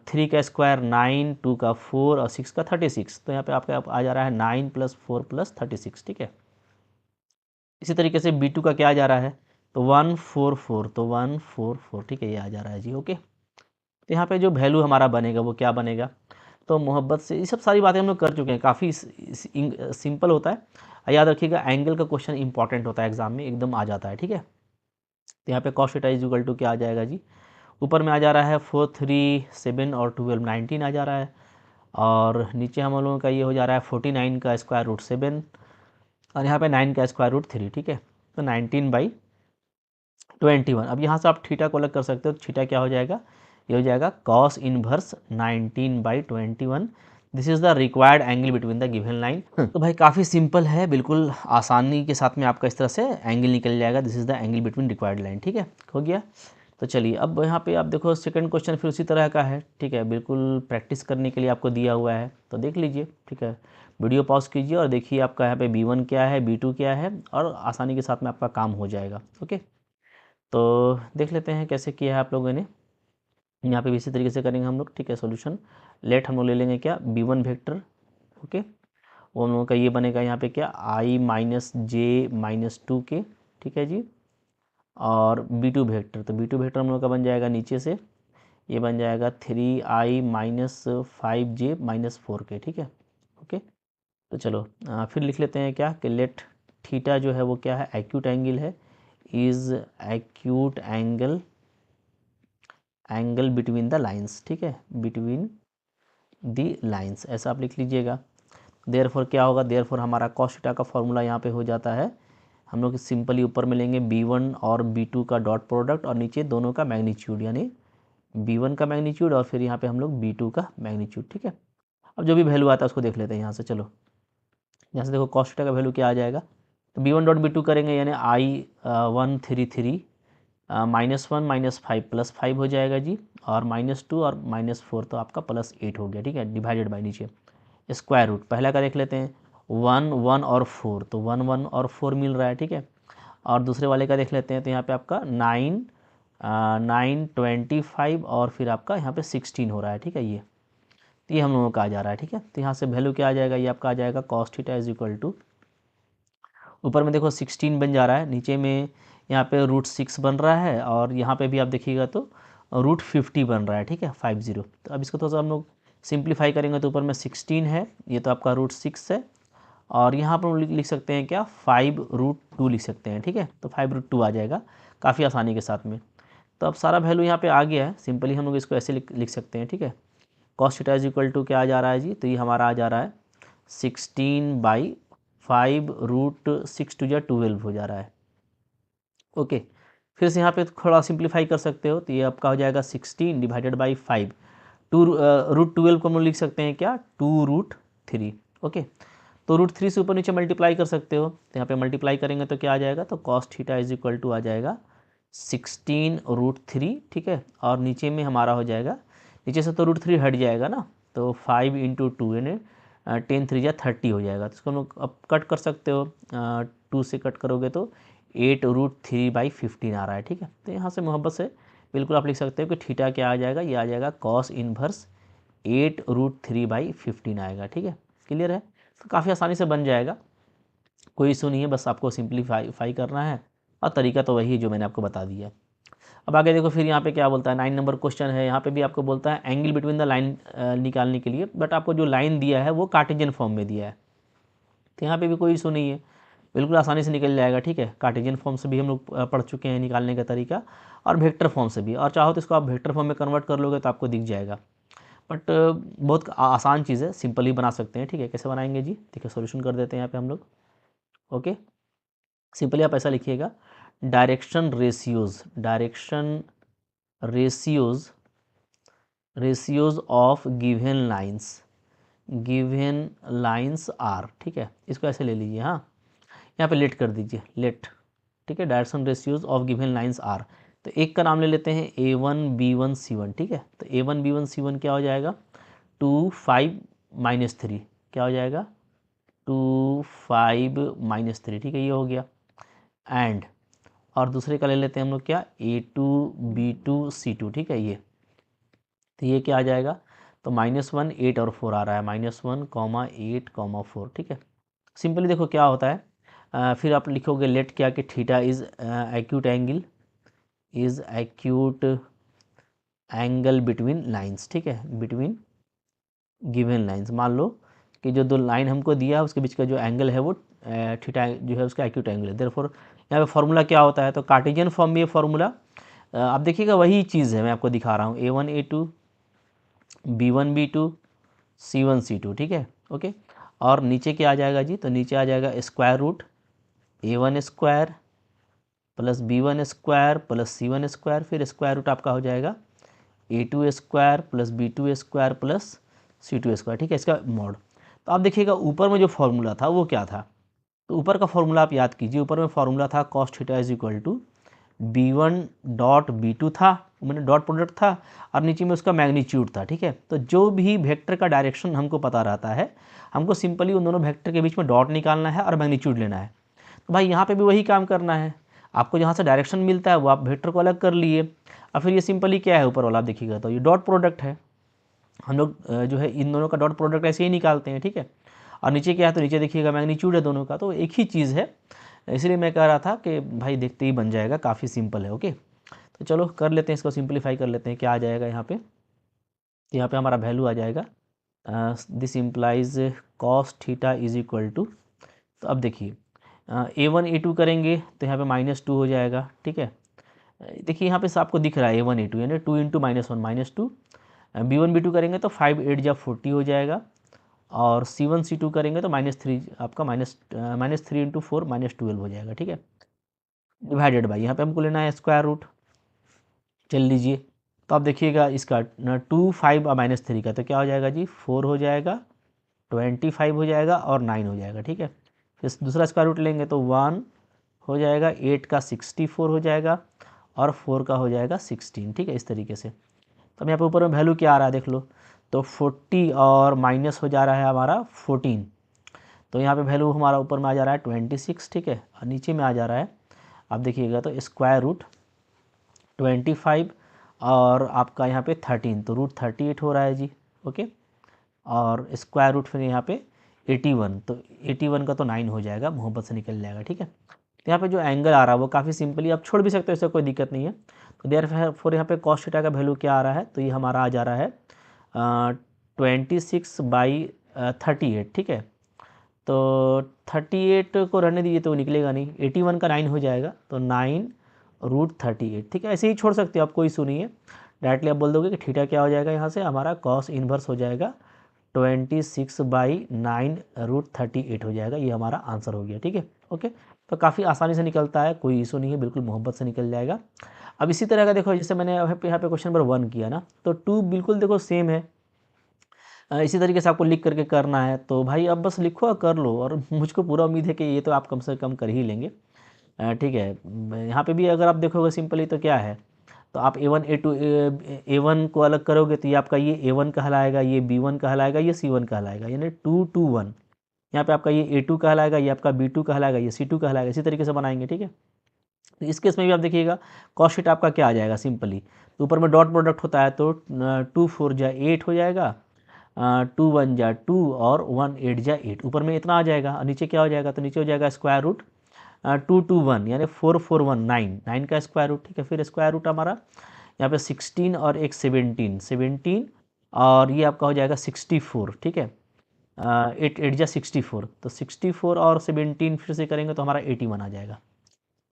A: 3 का स्क्वायर 9, 2 का 4 और 6 का 36, तो यहाँ पे आपका आ जा रहा है 9 प्लस 4 प्लस 36, ठीक है। इसी तरीके से b2 का क्या आ जा रहा है, तो 144, तो 144, ठीक है, ये आ जा रहा है जी, ओके। तो यहाँ पे जो वैल्यू हमारा बनेगा वो क्या बनेगा, तो मोहब्बत से ये सब सारी बातें हम लोग कर चुके हैं, काफ़ी सिंपल होता है। याद रखिएगा एंगल का क्वेश्चन इंपॉर्टेंट होता है, एग्जाम में एकदम आ जाता है, ठीक है। तो यहाँ पे cos theta is equal to क्या आ जाएगा जी, ऊपर में आ जा रहा है 4 3 7 और 12 19 आ जा रहा है, और नीचे हम लोगों का ये हो जा रहा है 49 का स्क्वायर रूट 7 और यहाँ पे 9 का स्क्वायर रूट 3, ठीक है। तो 19/21। अब यहाँ से आप थीटा को अलग कर सकते हो, तो थीटा क्या हो जाएगा, ये हो जाएगा cos inverse 19/21, this is the required angle between the given line. तो भाई काफ़ी सिंपल है, बिल्कुल आसानी के साथ में आपका इस तरह से एंगल निकल जाएगा, this is the angle between required line, ठीक है, हो गया। तो चलिए अब यहाँ पे आप देखो सेकंड क्वेश्चन फिर उसी तरह का है, ठीक है, बिल्कुल प्रैक्टिस करने के लिए आपको दिया हुआ है, तो देख लीजिए, ठीक है, वीडियो पॉज कीजिए और देखिए आपका यहाँ पे b1 क्या है, b2 क्या है, और आसानी के साथ में आपका काम हो जाएगा, ओके। तो देख लेते हैं कैसे किया है आप लोगों ने, यहाँ पे भी इसी तरीके से करेंगे हम लोग, ठीक है। सॉल्यूशन लेट हम लोग ले लेंगे क्या, b1 वेक्टर, ओके, वो हम लोगों का ये बनेगा यहाँ पे क्या, i minus J minus 2k, ठीक है जी। और b2 वेक्टर, तो b2 वेक्टर हम लोग का बन जाएगा नीचे से, ये बन जाएगा 3i minus 5j minus 4k, ठीक है, ओके। तो चलो फिर लिख लेते हैं क्या कि लेट थीटा जो है वो क्या है, एक्यूट एंगल है, is acute angle between the lines, ठीक है, बिटवीन दी लाइंस, ऐसा आप लिख लीजिएगा। देयरफॉर क्या होगा, देयरफॉर हमारा कॉस थीटा का फॉर्मूला यहाँ पे हो जाता है, हम लोग सिंपली ऊपर में लेंगे b1 और b2 का डॉट प्रोडक्ट और नीचे दोनों का मैग्नीट्यूड, यानी b1 का मैग्नीट्यूड और फिर यहाँ पे हम लोग b2 का मैग्नीट्यूड, ठीक है। अब जो भी वैल्यू आता है उसको देख लेते हैं यहाँ से, चलो यहाँ से देखो कॉस थीटा का वैल्यू क्या आ जाएगा, तो b1 डॉट b2 करेंगे यानी i133 -1 -5 +5 हो जाएगा जी, और -2 और -4 तो आपका +8 हो गया, ठीक है, डिवाइडेड बाई नीचे स्क्वायर रूट, पहला का देख लेते हैं 1 1 और 4, तो 1 1 और 4 मिल रहा है, ठीक है। और दूसरे वाले का देख लेते हैं, तो यहाँ पे आपका 9 9 25 और फिर आपका यहाँ पे 16 हो रहा है, ठीक है, ये हम लोगों का आ जा रहा है, ठीक है। तो यहाँ से वैल्यू क्या आ जाएगा, ये आपका आ जाएगा cos theta is equal to, ऊपर में देखो 16 बन जा रहा है, नीचे में यहाँ पे √6 बन रहा है, और यहाँ पे भी आप देखिएगा तो √50 बन रहा है, ठीक है, 50। तो अब इसको थोड़ा सा हम लोग सिंप्लीफाई करेंगे, तो ऊपर में 16 है, ये तो आपका √6 है, और यहाँ पर लिख सकते हैं क्या, 5√2 लिख सकते हैं, ठीक है। तो 5√2 आ जाएगा काफ़ी आसानी के साथ में। तो अब सारा वैल्यू यहाँ पे आ गया है, सिंपली हम लोग इसको ऐसे लिख सकते हैं, ठीक है। Cos theta is equal to क्या आ जा रहा है जी, तो ये हमारा आ जा रहा है 16/5 √6 टू जा 12 हो जा रहा है, ओके। फिर से यहाँ पे थोड़ा सिंप्लीफाई कर सकते हो, तो ये आपका हो जाएगा 16 डिवाइडेड बाई 5, √12 को हम लोग लिख सकते हैं क्या, 2√3, ओके। तो √3 से ऊपर नीचे मल्टीप्लाई कर सकते हो, तो यहाँ पे मल्टीप्लाई करेंगे तो क्या आ जाएगा, तो cos theta is equal to आ जाएगा 16√3, ठीक है। और नीचे में हमारा हो जाएगा, नीचे से तो √3 हट जाएगा ना, तो 5 × 2 यानी 10 3 जा 30 हो जाएगा, तो इसको हम लोग अब कट कर सकते हो, 2 से कट करोगे तो 8√3/15 आ रहा है, ठीक है। तो यहाँ से मोहब्बत से बिल्कुल आप लिख सकते हो कि थीटा क्या आ जाएगा, ये आ जाएगा कॉस इनवर्स 8√3/15 आएगा, ठीक है, क्लियर है। तो काफ़ी आसानी से बन जाएगा, कोई इशू नहीं है, बस आपको सिंप्लीफाई करना है और तरीका तो वही है जो मैंने आपको बता दिया। अब आगे देखो फिर यहाँ पे क्या बोलता है, 9 नंबर क्वेश्चन है। यहाँ पे भी आपको बोलता है एंगल बिटवीन द लाइन निकालने के लिए, बट आपको जो लाइन दिया है वो कार्टेशियन फॉर्म में दिया है, तो यहाँ पे भी कोई इशू नहीं है, बिल्कुल आसानी से निकल जाएगा। ठीक है, कार्टेशियन फॉर्म से भी हम लोग पढ़ चुके हैं निकालने का तरीका, और वेक्टर फॉर्म से भी, और चाहो तो इसको आप वेक्टर फॉर्म में कन्वर्ट कर लोगे तो आपको दिख जाएगा। बट बहुत आसान चीज़ है, सिंपल ही बना सकते हैं। ठीक है, कैसे बनाएंगे जी, देखिए सॉल्यूशन कर देते हैं यहाँ पे हम लोग। ओके, सिंपली आप ऐसा लिखिएगा, direction ratios of given lines are. ठीक है, इसको ऐसे ले लीजिए, हाँ यहाँ पे लेट कर दीजिए, लेट। ठीक है, direction ratios of given lines are. तो एक का नाम ले लेते हैं A1 B1 C1। ठीक है, तो A1 B1 C1 क्या हो जाएगा, 2 5 -3, क्या हो जाएगा 2 5 -3। ठीक है, ये हो गया। एंड और दूसरे का ले लेते हैं हम लोग क्या, A2 B2 C2। ठीक है, ये तो ये क्या आ जाएगा, तो -1 8 और 4 आ रहा है, -1, -8, -4। ठीक है, सिंपली देखो क्या होता है, फिर आप लिखोगे लेट क्या कि theta is acute angle between lines. ठीक है, बिटवीन गिवन लाइंस, मान लो कि जो दो लाइन हमको दिया है उसके बीच का जो एंगल है वो थीटा जो है उसका एक्यूट एंगल है। देयरफॉर यहाँ पे फॉर्मूला क्या होता है, तो कार्टेशियन फॉर्म में ये फॉर्मूला आप देखिएगा वही चीज़ है, मैं आपको दिखा रहा हूँ, A1 A2 B1 B2 C1 C2। ठीक है, ओके। और नीचे क्या आ जाएगा जी, तो नीचे आ जाएगा square root A1 square plus B1 square plus C1 square, फिर स्क्वायर रूट आपका हो जाएगा A2 square plus B2 square plus C2 square. ठीक है, इसका मॉड। तो आप देखिएगा ऊपर में जो फॉर्मूला था वो क्या था, तो ऊपर का फॉर्मूला आप याद कीजिए, ऊपर में फॉर्मूला था cos theta is equal to B1 dot B2 था, मैंने डॉट प्रोडक्ट था, और नीचे में उसका मैग्नीट्यूड था। ठीक है, तो जो भी वेक्टर का डायरेक्शन हमको पता रहता है, हमको सिंपली उन दोनों वेक्टर के बीच में डॉट निकालना है और मैग्नीट्यूड लेना है। तो भाई यहाँ पे भी वही काम करना है, आपको जहाँ से डायरेक्शन मिलता है वो आप वेक्टर को अलग कर लिए, और फिर ये सिंपली क्या है ऊपर वाला आप देखिएगा तो ये डॉट प्रोडक्ट है, हम लोग जो है इन दोनों का डॉट प्रोडक्ट ऐसे ही निकालते हैं। ठीक है, और नीचे क्या है, तो नीचे देखिएगा मैग्नीट्यूड है दोनों का, तो एक ही चीज़ है, इसलिए मैं कह रहा था कि भाई देखते ही बन जाएगा, काफ़ी सिंपल है। ओके, तो चलो कर लेते हैं, इसको सिंप्लीफाई कर लेते हैं, क्या आ जाएगा यहाँ पे, तो यहाँ पे हमारा वैल्यू आ जाएगा this implies cos theta is equal to, तो अब देखिए A1 A2 करेंगे तो यहाँ पे -2 हो जाएगा। ठीक है, देखिए यहाँ पे आपको दिख रहा है A1 A2 यानी 2 × -1 -2, B1 B2 करेंगे तो 5 8 या 40 हो जाएगा, और C1 C2 करेंगे तो -3 आपका -3 × 4 -12 हो जाएगा। ठीक है, डिवाइडेड बाई यहाँ पे हमको लेना है स्क्वायर रूट, चल लीजिए। तो आप देखिएगा इसका 2 5 और -3 का, तो क्या हो जाएगा जी 4 हो जाएगा, 25 हो जाएगा और 9 हो जाएगा। ठीक है, फिर दूसरा स्क्वायर रूट लेंगे तो 1 हो जाएगा, 8 का 64 हो जाएगा, और 4 का हो जाएगा 16। ठीक है, इस तरीके से। तो अब यहाँ पे ऊपर में वैल्यू क्या आ रहा है देख लो, तो 40 और माइनस हो जा रहा है हमारा 14, तो यहाँ पे वैल्यू हमारा ऊपर में आ जा रहा है 26। ठीक है, और नीचे में आ जा रहा है आप देखिएगा तो स्क्वायर रूट 25 और आपका यहाँ पे 13, तो रूट 38 हो रहा है जी। ओके, और स्क्वायर रूट फिर यहाँ पे 81, तो 81 का तो 9 हो जाएगा, मोहब्बत से निकल जाएगा। ठीक है, तो यहाँ पे जो एंगल आ रहा है वो काफ़ी सिंपली आप छोड़ भी सकते हो, इससे कोई दिक्कत नहीं है। तो देयरफॉर यहाँ पे कॉस थीटा का वैल्यू क्या आ रहा है, तो ये हमारा आ जा रहा है 26/38। ठीक है, तो 38 को रहने दीजिए तो वो निकलेगा नहीं, 81 का 9 हो जाएगा, तो 9√38। ठीक है, ऐसे ही छोड़ सकते हो आप, कोई इशू नहीं है, डायरेक्टली आप बोल दोगे कि थीटा क्या हो जाएगा, यहाँ से हमारा कॉस इन्वर्स हो जाएगा 26/9√38 हो जाएगा, ये हमारा आंसर हो गया। ठीक है, ओके, तो काफ़ी आसानी से निकलता है, कोई इशू नहीं है, बिल्कुल मोहब्बत से निकल जाएगा। अब इसी तरह का देखो, जैसे मैंने यहाँ पे क्वेश्चन नंबर 1 किया ना, तो 2 बिल्कुल देखो सेम है, इसी तरीके से आपको लिख करके करना है, तो भाई अब बस लिखो और कर लो, और मुझको पूरा उम्मीद है कि ये तो आप कम से कम कर ही लेंगे। ठीक है, यहाँ पे भी अगर आप देखोगे सिंपली तो क्या है, तो आप A1 A2 A1 को अलग करोगे तो ये आपका ये A1 कहलाएगा, ये B1 कहलाएगा, ये C1 कहलाएगा, यानी 2 2 1। यहाँ पे आपका ये A2 कहलाएगा, ये आपका B2 कहलाएगा, ये C2 कहलाएगा, इसी तरीके से बनाएंगे। ठीक है, तो इस केस में भी आप देखिएगा कॉस शीट आपका क्या आ जाएगा सिंपली, तो ऊपर में डॉट प्रोडक्ट होता है, तो 2 4 जा 8 हो जाएगा, 2 1 जा 2 और 1 8 जा 8, ऊपर में इतना आ जाएगा और नीचे क्या हो जाएगा, तो नीचे हो जाएगा स्क्वायर रूट 2 2 1 यानी 4 4 1 9, 9 का स्क्वायर रूट, ठीक है। फिर स्क्वायर रूट हमारा यहाँ पे 16 और एक 17 17 और ये आपका हो जाएगा 64, ठीक है। 8 8 जा 64, तो 64 और 17 फिर से करेंगे तो हमारा 81 आ जाएगा।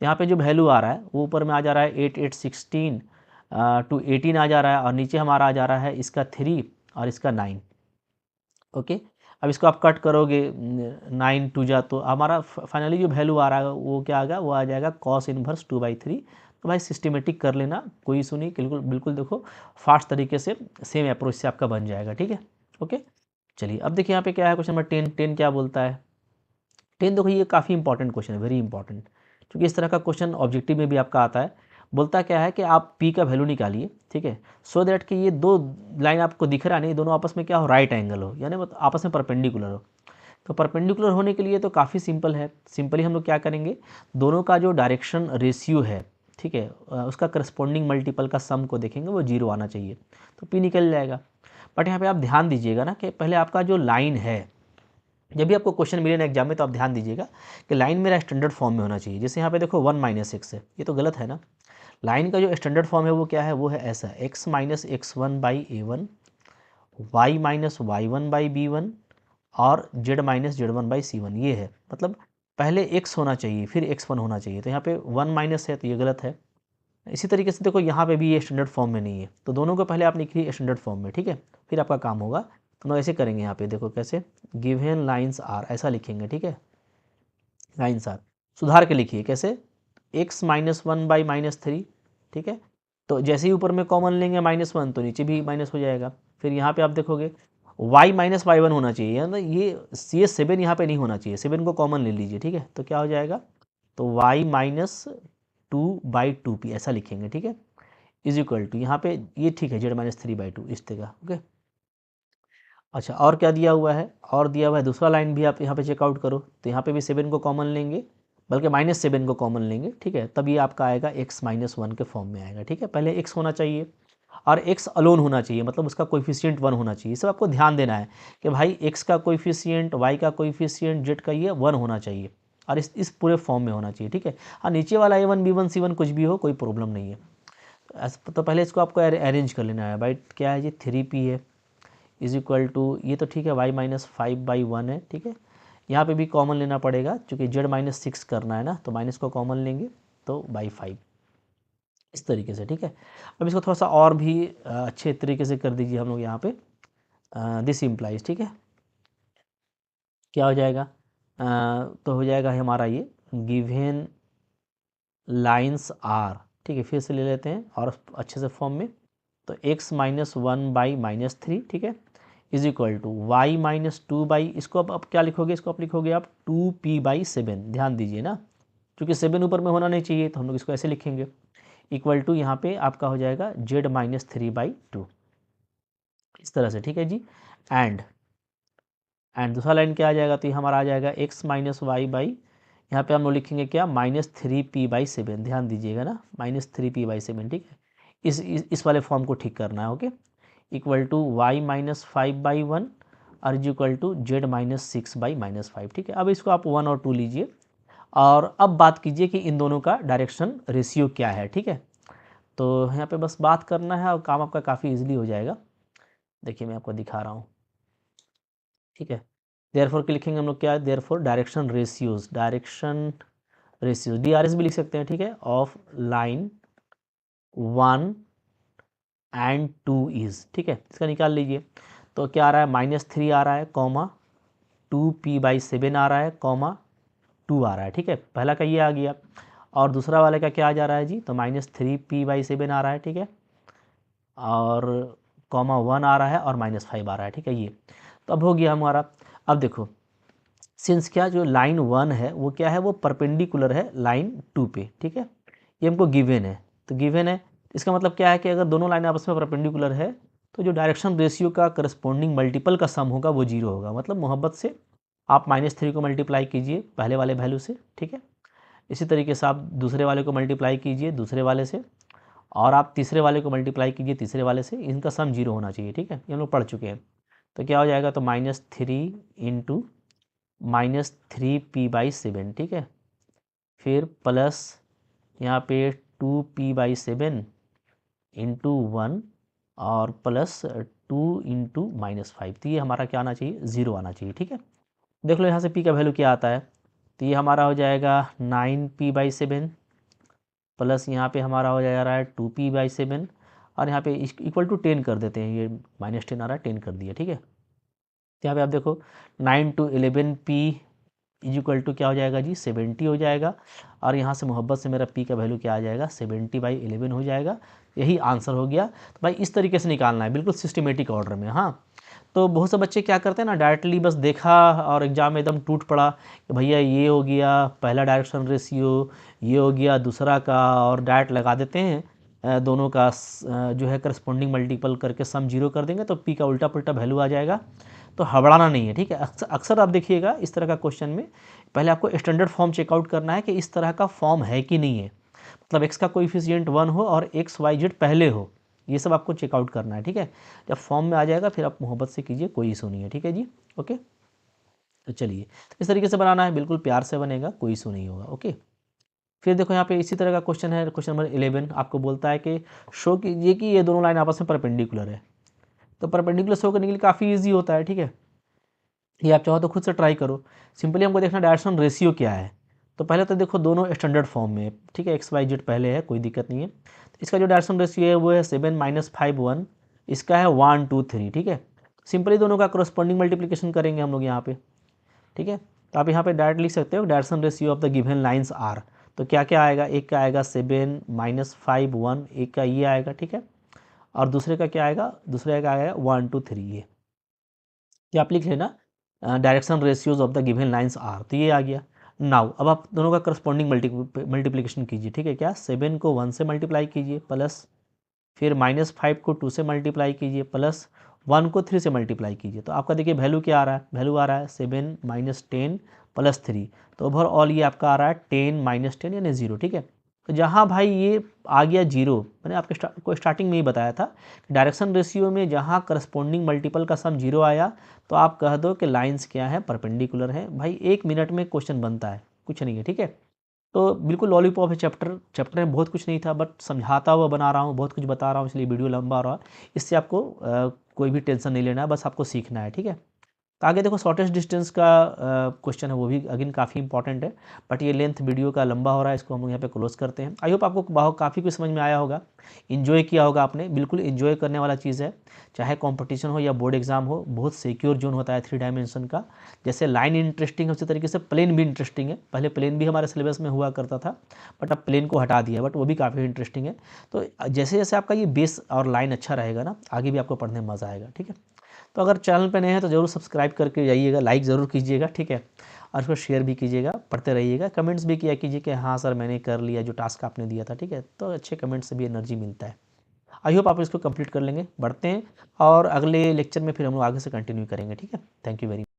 A: यहाँ पे जो वैल्यू आ रहा है वो ऊपर में आ जा रहा है 8 8 16 टू 18 आ जा रहा है और नीचे हमारा आ जा रहा है इसका 3 और इसका 9, ओके। अब इसको आप कट करोगे 9 2 जा, तो हमारा फाइनली जो वैल्यू आ रहा है वो क्या आ गया, वो आ जाएगा cos इनवर्स 2/3। तो भाई सिस्टमेटिक कर लेना, कोई इशू नहीं, बिल्कुल बिल्कुल देखो फास्ट तरीके से सेम अप्रोच से आपका बन जाएगा, ठीक है, ओके। चलिए अब देखिए यहाँ पे क्या है, क्वेश्चन नंबर 10 10 क्या बोलता है। 10 देखो ये काफ़ी इंपॉर्टेंट क्वेश्चन है, वेरी इंपॉर्टेंट, क्योंकि इस तरह का क्वेश्चन ऑब्जेक्टिव में भी आपका आता है। बोलता क्या है कि आप p का वैल्यू निकालिए, ठीक है, सो दैट कि ये दो लाइन आपको दिख रहा नहीं, दोनों आपस में क्या हो, राइट एंगल हो, यानी आपस में परपेंडिकुलर हो। तो परपेंडिकुलर होने के लिए तो काफ़ी सिंपल है, सिंपली हम लोग क्या करेंगे, दोनों का जो डायरेक्शन रेशियो है, ठीक है, उसका करस्पॉन्डिंग मल्टीपल का सम को देखेंगे, वो 0 आना चाहिए, तो p निकल जाएगा। बट यहाँ पे आप ध्यान दीजिएगा ना कि पहले आपका जो लाइन है, जब भी आपको क्वेश्चन मिले ना एग्जाम में, तो आप ध्यान दीजिएगा कि लाइन मेरा स्टैंडर्ड फॉर्म में होना चाहिए। जैसे यहाँ पे देखो 1 - x है, ये तो गलत है ना। लाइन का जो स्टैंडर्ड फॉर्म है वो क्या है, वो है ऐसा, x - x1/a1, y - y1/b1 और z - z1/c1, ये है। मतलब पहले x होना चाहिए फिर x1 होना चाहिए, तो यहाँ पे 1 माइनस है तो ये गलत है। इसी तरीके से देखो यहाँ पे भी ये स्टैंडर्ड फॉर्म में नहीं है, तो दोनों को पहले आप लिखिए स्टैंडर्ड फॉर्म में, ठीक है, फिर आपका काम होगा। तो हम ऐसे करेंगे, यहाँ पे देखो कैसे, गिवन लाइंस आर ऐसा लिखेंगे, ठीक है, लाइंस आर सुधार के लिखिए कैसे, x - 1/-3, ठीक है। तो जैसे ही ऊपर में कॉमन लेंगे -1 तो नीचे भी माइनस हो जाएगा। फिर यहाँ पे आप देखोगे y - y1 होना चाहिए, है ना, ये 7 यहाँ पे नहीं होना चाहिए, 7 को कॉमन ले लीजिए, ठीक है, तो क्या हो जाएगा, तो y - 2/2p ऐसा लिखेंगे, ठीक है, इज इक्वल टू यहाँ पे ये, ठीक है, z - 3/2 इस तरह, ओके। अच्छा और क्या दिया हुआ है, और दिया हुआ है दूसरा लाइन भी, आप यहाँ पे चेकआउट करो, तो यहाँ पे भी 7 को कॉमन लेंगे, बल्कि -7 को कॉमन लेंगे, ठीक है, तब ये आपका आएगा x - 1 के फॉर्म में आएगा, ठीक है। पहले x होना चाहिए और x अलोन होना चाहिए, मतलब उसका कोएफिशिएंट 1 होना चाहिए। सब आपको ध्यान देना है कि भाई x का कोएफिशिएंट, y का कोएफिशिएंट, z का ये 1 होना चाहिए और इस पूरे फॉर्म में होना चाहिए, ठीक है। हाँ, नीचे वाला a1 b1 c1 कुछ भी हो, कोई प्रॉब्लम नहीं है। तो पहले इसको आपको अरेंज कर लेना है, भाई क्या है जी, 3p है, इज इक्वल टू, ये तो ठीक है, y - 5/1 है, ठीक है। यहाँ पे भी कॉमन लेना पड़ेगा क्योंकि z - 6 करना है ना, तो माइनस को कॉमन लेंगे तो /5, इस तरीके से, ठीक है। अब इसको थोड़ा सा और भी अच्छे तरीके से कर दीजिए हम लोग यहाँ पे, दिस इम्प्लाइज, ठीक है, क्या हो जाएगा, तो हो जाएगा हमारा ये गिवन लाइंस आर, ठीक है, फिर से ले लेते हैं और अच्छे से फॉर्म में, तो x - 1/-3, ठीक है, इज इक्वल टू y - 2 इसको अब क्या लिखोगे, इसको आप लिखोगे आप 2p/7, ध्यान दीजिए ना, क्योंकि 7 ऊपर में होना नहीं चाहिए, तो हम लोग इसको ऐसे लिखेंगे, इक्वल टू यहाँ पे आपका हो जाएगा z - 3/2, इस तरह से, ठीक है जी। एंड दूसरा लाइन क्या आ जाएगा, तो ये हमारा आ जाएगा x - y/, यहाँ पे हम लोग लिखेंगे क्या, -3p/7, ध्यान दीजिएगा ना, -3p/7, ठीक है। इस वाले फॉर्म को ठीक करना है, ओके, इक्वल टू y - 5/1 और इज इक्वल टू z - 6/-5, ठीक है। अब इसको आप 1 और 2 लीजिए और अब बात कीजिए कि इन दोनों का डायरेक्शन रेशियो क्या है, ठीक है। तो यहाँ पे बस बात करना है और काम आपका काफ़ी इजीली हो जाएगा। देखिए मैं आपको दिखा रहा हूँ, ठीक है। देयरफॉर के लिखेंगे हम लोग क्या है, देयरफॉर डायरेक्शन रेशियोज DRS भी लिख सकते हैं, ठीक है, ऑफ लाइन 1 एंड 2 इज, ठीक है, इसका निकाल लीजिए। तो क्या आ रहा है, -3 आ रहा है, कॉमा 2p/7 आ रहा है, कॉमा 2 आ रहा है, ठीक है, पहला का ये आ गया। और दूसरा वाले का क्या आ जा रहा है जी, तो -3p/7 आ रहा है, ठीक है, और कॉमा 1 आ रहा है और -5 आ रहा है, ठीक है, ये तो अब हो गया हमारा। अब देखो सिंस क्या, जो लाइन 1 है वो क्या है, वो परपेंडिकुलर है लाइन 2 पे, ठीक है, ये हमको गिवन है, तो गिवन है इसका मतलब क्या है कि अगर दोनों लाइन आपस में परपेंडिकुलर है तो जो डायरेक्शन रेशियो का करस्पॉन्डिंग मल्टीपल का सम होगा वो 0 होगा। मतलब मोहब्बत से आप -3 को मल्टीप्लाई कीजिए पहले वाले वैल्यू से, ठीक है, इसी तरीके से आप दूसरे वाले को मल्टीप्लाई कीजिए दूसरे वाले से, और आप तीसरे वाले को मल्टीप्लाई कीजिए तीसरे वाले से, इनका सम 0 होना चाहिए, ठीक है, ये हम लोग पढ़ चुके हैं। तो क्या हो जाएगा, तो -3 इंटू -3p/7, ठीक है। फिर प्लस यहाँ पे 2p/7 इंटू 1 और प्लस 2 इंटू -5। तो ये हमारा क्या आना चाहिए, 0 आना चाहिए, ठीक है। देख लो यहाँ से p का वैल्यू क्या आता है, तो ये हमारा हो जाएगा 9p/7 प्लस यहाँ पे हमारा हो जा रहा है 2p/7 और यहाँ पे इक्वल टू 10 कर देते हैं, ये -10 आ रहा है, 10 कर दिया, ठीक है। तो यहाँ पे आप देखो 9 to 11p is equal to क्या हो जाएगा जी, 70 हो जाएगा। और यहाँ से मोहब्बत से मेरा p का वैल्यू क्या आ जाएगा, 70/11 हो जाएगा। यही आंसर हो गया। तो भाई इस तरीके से निकालना है, बिल्कुल सिस्टमेटिक ऑर्डर में। हाँ, तो बहुत से बच्चे क्या करते हैं ना, डायरेक्टली बस देखा और एग्जाम में एकदम टूट पड़ा कि भैया ये हो गया पहला डायरेक्शन रेशियो, ये हो गया दूसरा का, और डायरेक्ट लगा देते हैं दोनों का जो है करस्पॉन्डिंग मल्टीपल करके सम 0 कर देंगे तो p का उल्टा पुल्टा वैल्यू आ जाएगा। तो हड़बड़ाना नहीं है, ठीक है। अक्सर आप देखिएगा इस तरह का क्वेश्चन में पहले आपको स्टैंडर्ड फॉर्म चेकआउट करना है कि इस तरह का फॉर्म है कि नहीं है, मतलब x का कोएफिशिएंट 1 हो और x y z पहले हो, ये सब आपको चेकआउट करना है, ठीक है। जब फॉर्म में आ जाएगा फिर आप मोहब्बत से कीजिए, कोई इशू नहीं है, ठीक है जी, ओके। तो चलिए इस तरीके से बनाना है, बिल्कुल प्यार से बनेगा, कोई इशू नहीं होगा, ओके। फिर देखो यहाँ पे इसी तरह का क्वेश्चन है, क्वेश्चन नंबर 11 आपको बोलता है कि शो कीजिए कि ये दोनों लाइन आपस में परपेंडिकुलर है। तो परपेंडिकुलर शो करने के लिए काफ़ी ईजी होता है, ठीक है। ये आप चाहो तो खुद से ट्राई करो। सिंपली हमको देखना डायरेक्शन रेशियो क्या है। तो पहले तो देखो दोनों स्टैंडर्ड फॉर्म में है, ठीक है, एक्स वाई जेड पहले है, कोई दिक्कत नहीं है। तो इसका जो डायरेक्शन रेशियो है वो है 7 - 5 1, इसका है 1 2 3, ठीक है। सिंपली दोनों का करस्पॉन्डिंग मल्टीप्लिकेशन करेंगे हम लोग यहाँ पे, ठीक है। तो आप यहाँ पे डायरेक्ट लिख सकते हो direction ratio of the given lines are. तो क्या क्या आएगा, एक का आएगा 7 - 5 1, एक का ये आएगा, ठीक है। और दूसरे का क्या आएगा, दूसरे का आएगा 1 2 3, ये आप लिख लेना direction ratios of the given lines are. तो ये आ गया। नाउ अब आप दोनों का करस्पॉन्डिंग मल्टीप्लिकेशन कीजिए, ठीक है। क्या, 7 को 1 से मल्टीप्लाई कीजिए प्लस, फिर -5 को 2 से मल्टीप्लाई कीजिए प्लस 1 को 3 से मल्टीप्लाई कीजिए। तो आपका देखिए वैल्यू क्या आ रहा है, वैल्यू आ रहा है 7 - 10 + 3। तो ओवरऑल ये आपका आ रहा है 10 - 10 यानी 0, ठीक है। तो जहाँ भाई ये आ गया 0, मैंने आपके को स्टार्टिंग में ही बताया था डायरेक्शन रेशियो में जहाँ करस्पॉन्डिंग मल्टीपल का सम 0 आया तो आप कह दो कि लाइंस क्या है, परपेंडिकुलर है। भाई 1 मिनट में क्वेश्चन बनता है, कुछ नहीं है, ठीक है। तो बिल्कुल लॉलीपॉप है चैप्टर में बहुत कुछ नहीं था, बट समझाता हुआ बना रहा हूँ, बहुत कुछ बता रहा हूँ, इसलिए वीडियो लंबा हो रहा है। इससे आपको कोई भी टेंशन नहीं लेना है, बस आपको सीखना है, ठीक है। तो आगे देखो शॉर्टेस्ट डिस्टेंस का क्वेश्चन है, वो भी अगेन काफ़ी इंपॉर्टेंट है, बट ये लेंथ वीडियो का लंबा हो रहा है, इसको हम लोग यहाँ पे क्लोज करते हैं। आई होप आपको काफ़ी कुछ समझ में आया होगा, इन्जॉय किया होगा आपने। बिल्कुल इन्जॉय करने वाला चीज़ है, चाहे कंपटीशन हो या बोर्ड एग्जाम हो, बहुत सिक्योर जोन होता है 3 डायमेंशन का। जैसे लाइन इंटरेस्टिंग है उसी तरीके से प्लेन भी इंटरेस्टिंग है। पहले प्लेन भी हमारे सिलेबस में हुआ करता था, बट अब प्लेन को हटा दिया, बट वो भी काफ़ी इंटरेस्टिंग है। तो जैसे जैसे आपका ये बेस और लाइन अच्छा रहेगा ना, आगे भी आपको पढ़ने में मज़ा आएगा, ठीक है। तो अगर चैनल पे नए हैं तो ज़रूर सब्सक्राइब करके जाइएगा, लाइक ज़रूर कीजिएगा, ठीक है। और उसको शेयर भी कीजिएगा, पढ़ते रहिएगा, कमेंट्स भी किया कीजिए कि हाँ सर मैंने कर लिया जो टास्क आपने दिया था, ठीक है। तो अच्छे कमेंट से भी एनर्जी मिलता है। आई होप आप इसको कंप्लीट कर लेंगे। बढ़ते हैं और अगले लेक्चर में फिर हम लोग आगे से कंटिन्यू करेंगे, ठीक है। Thank you very much.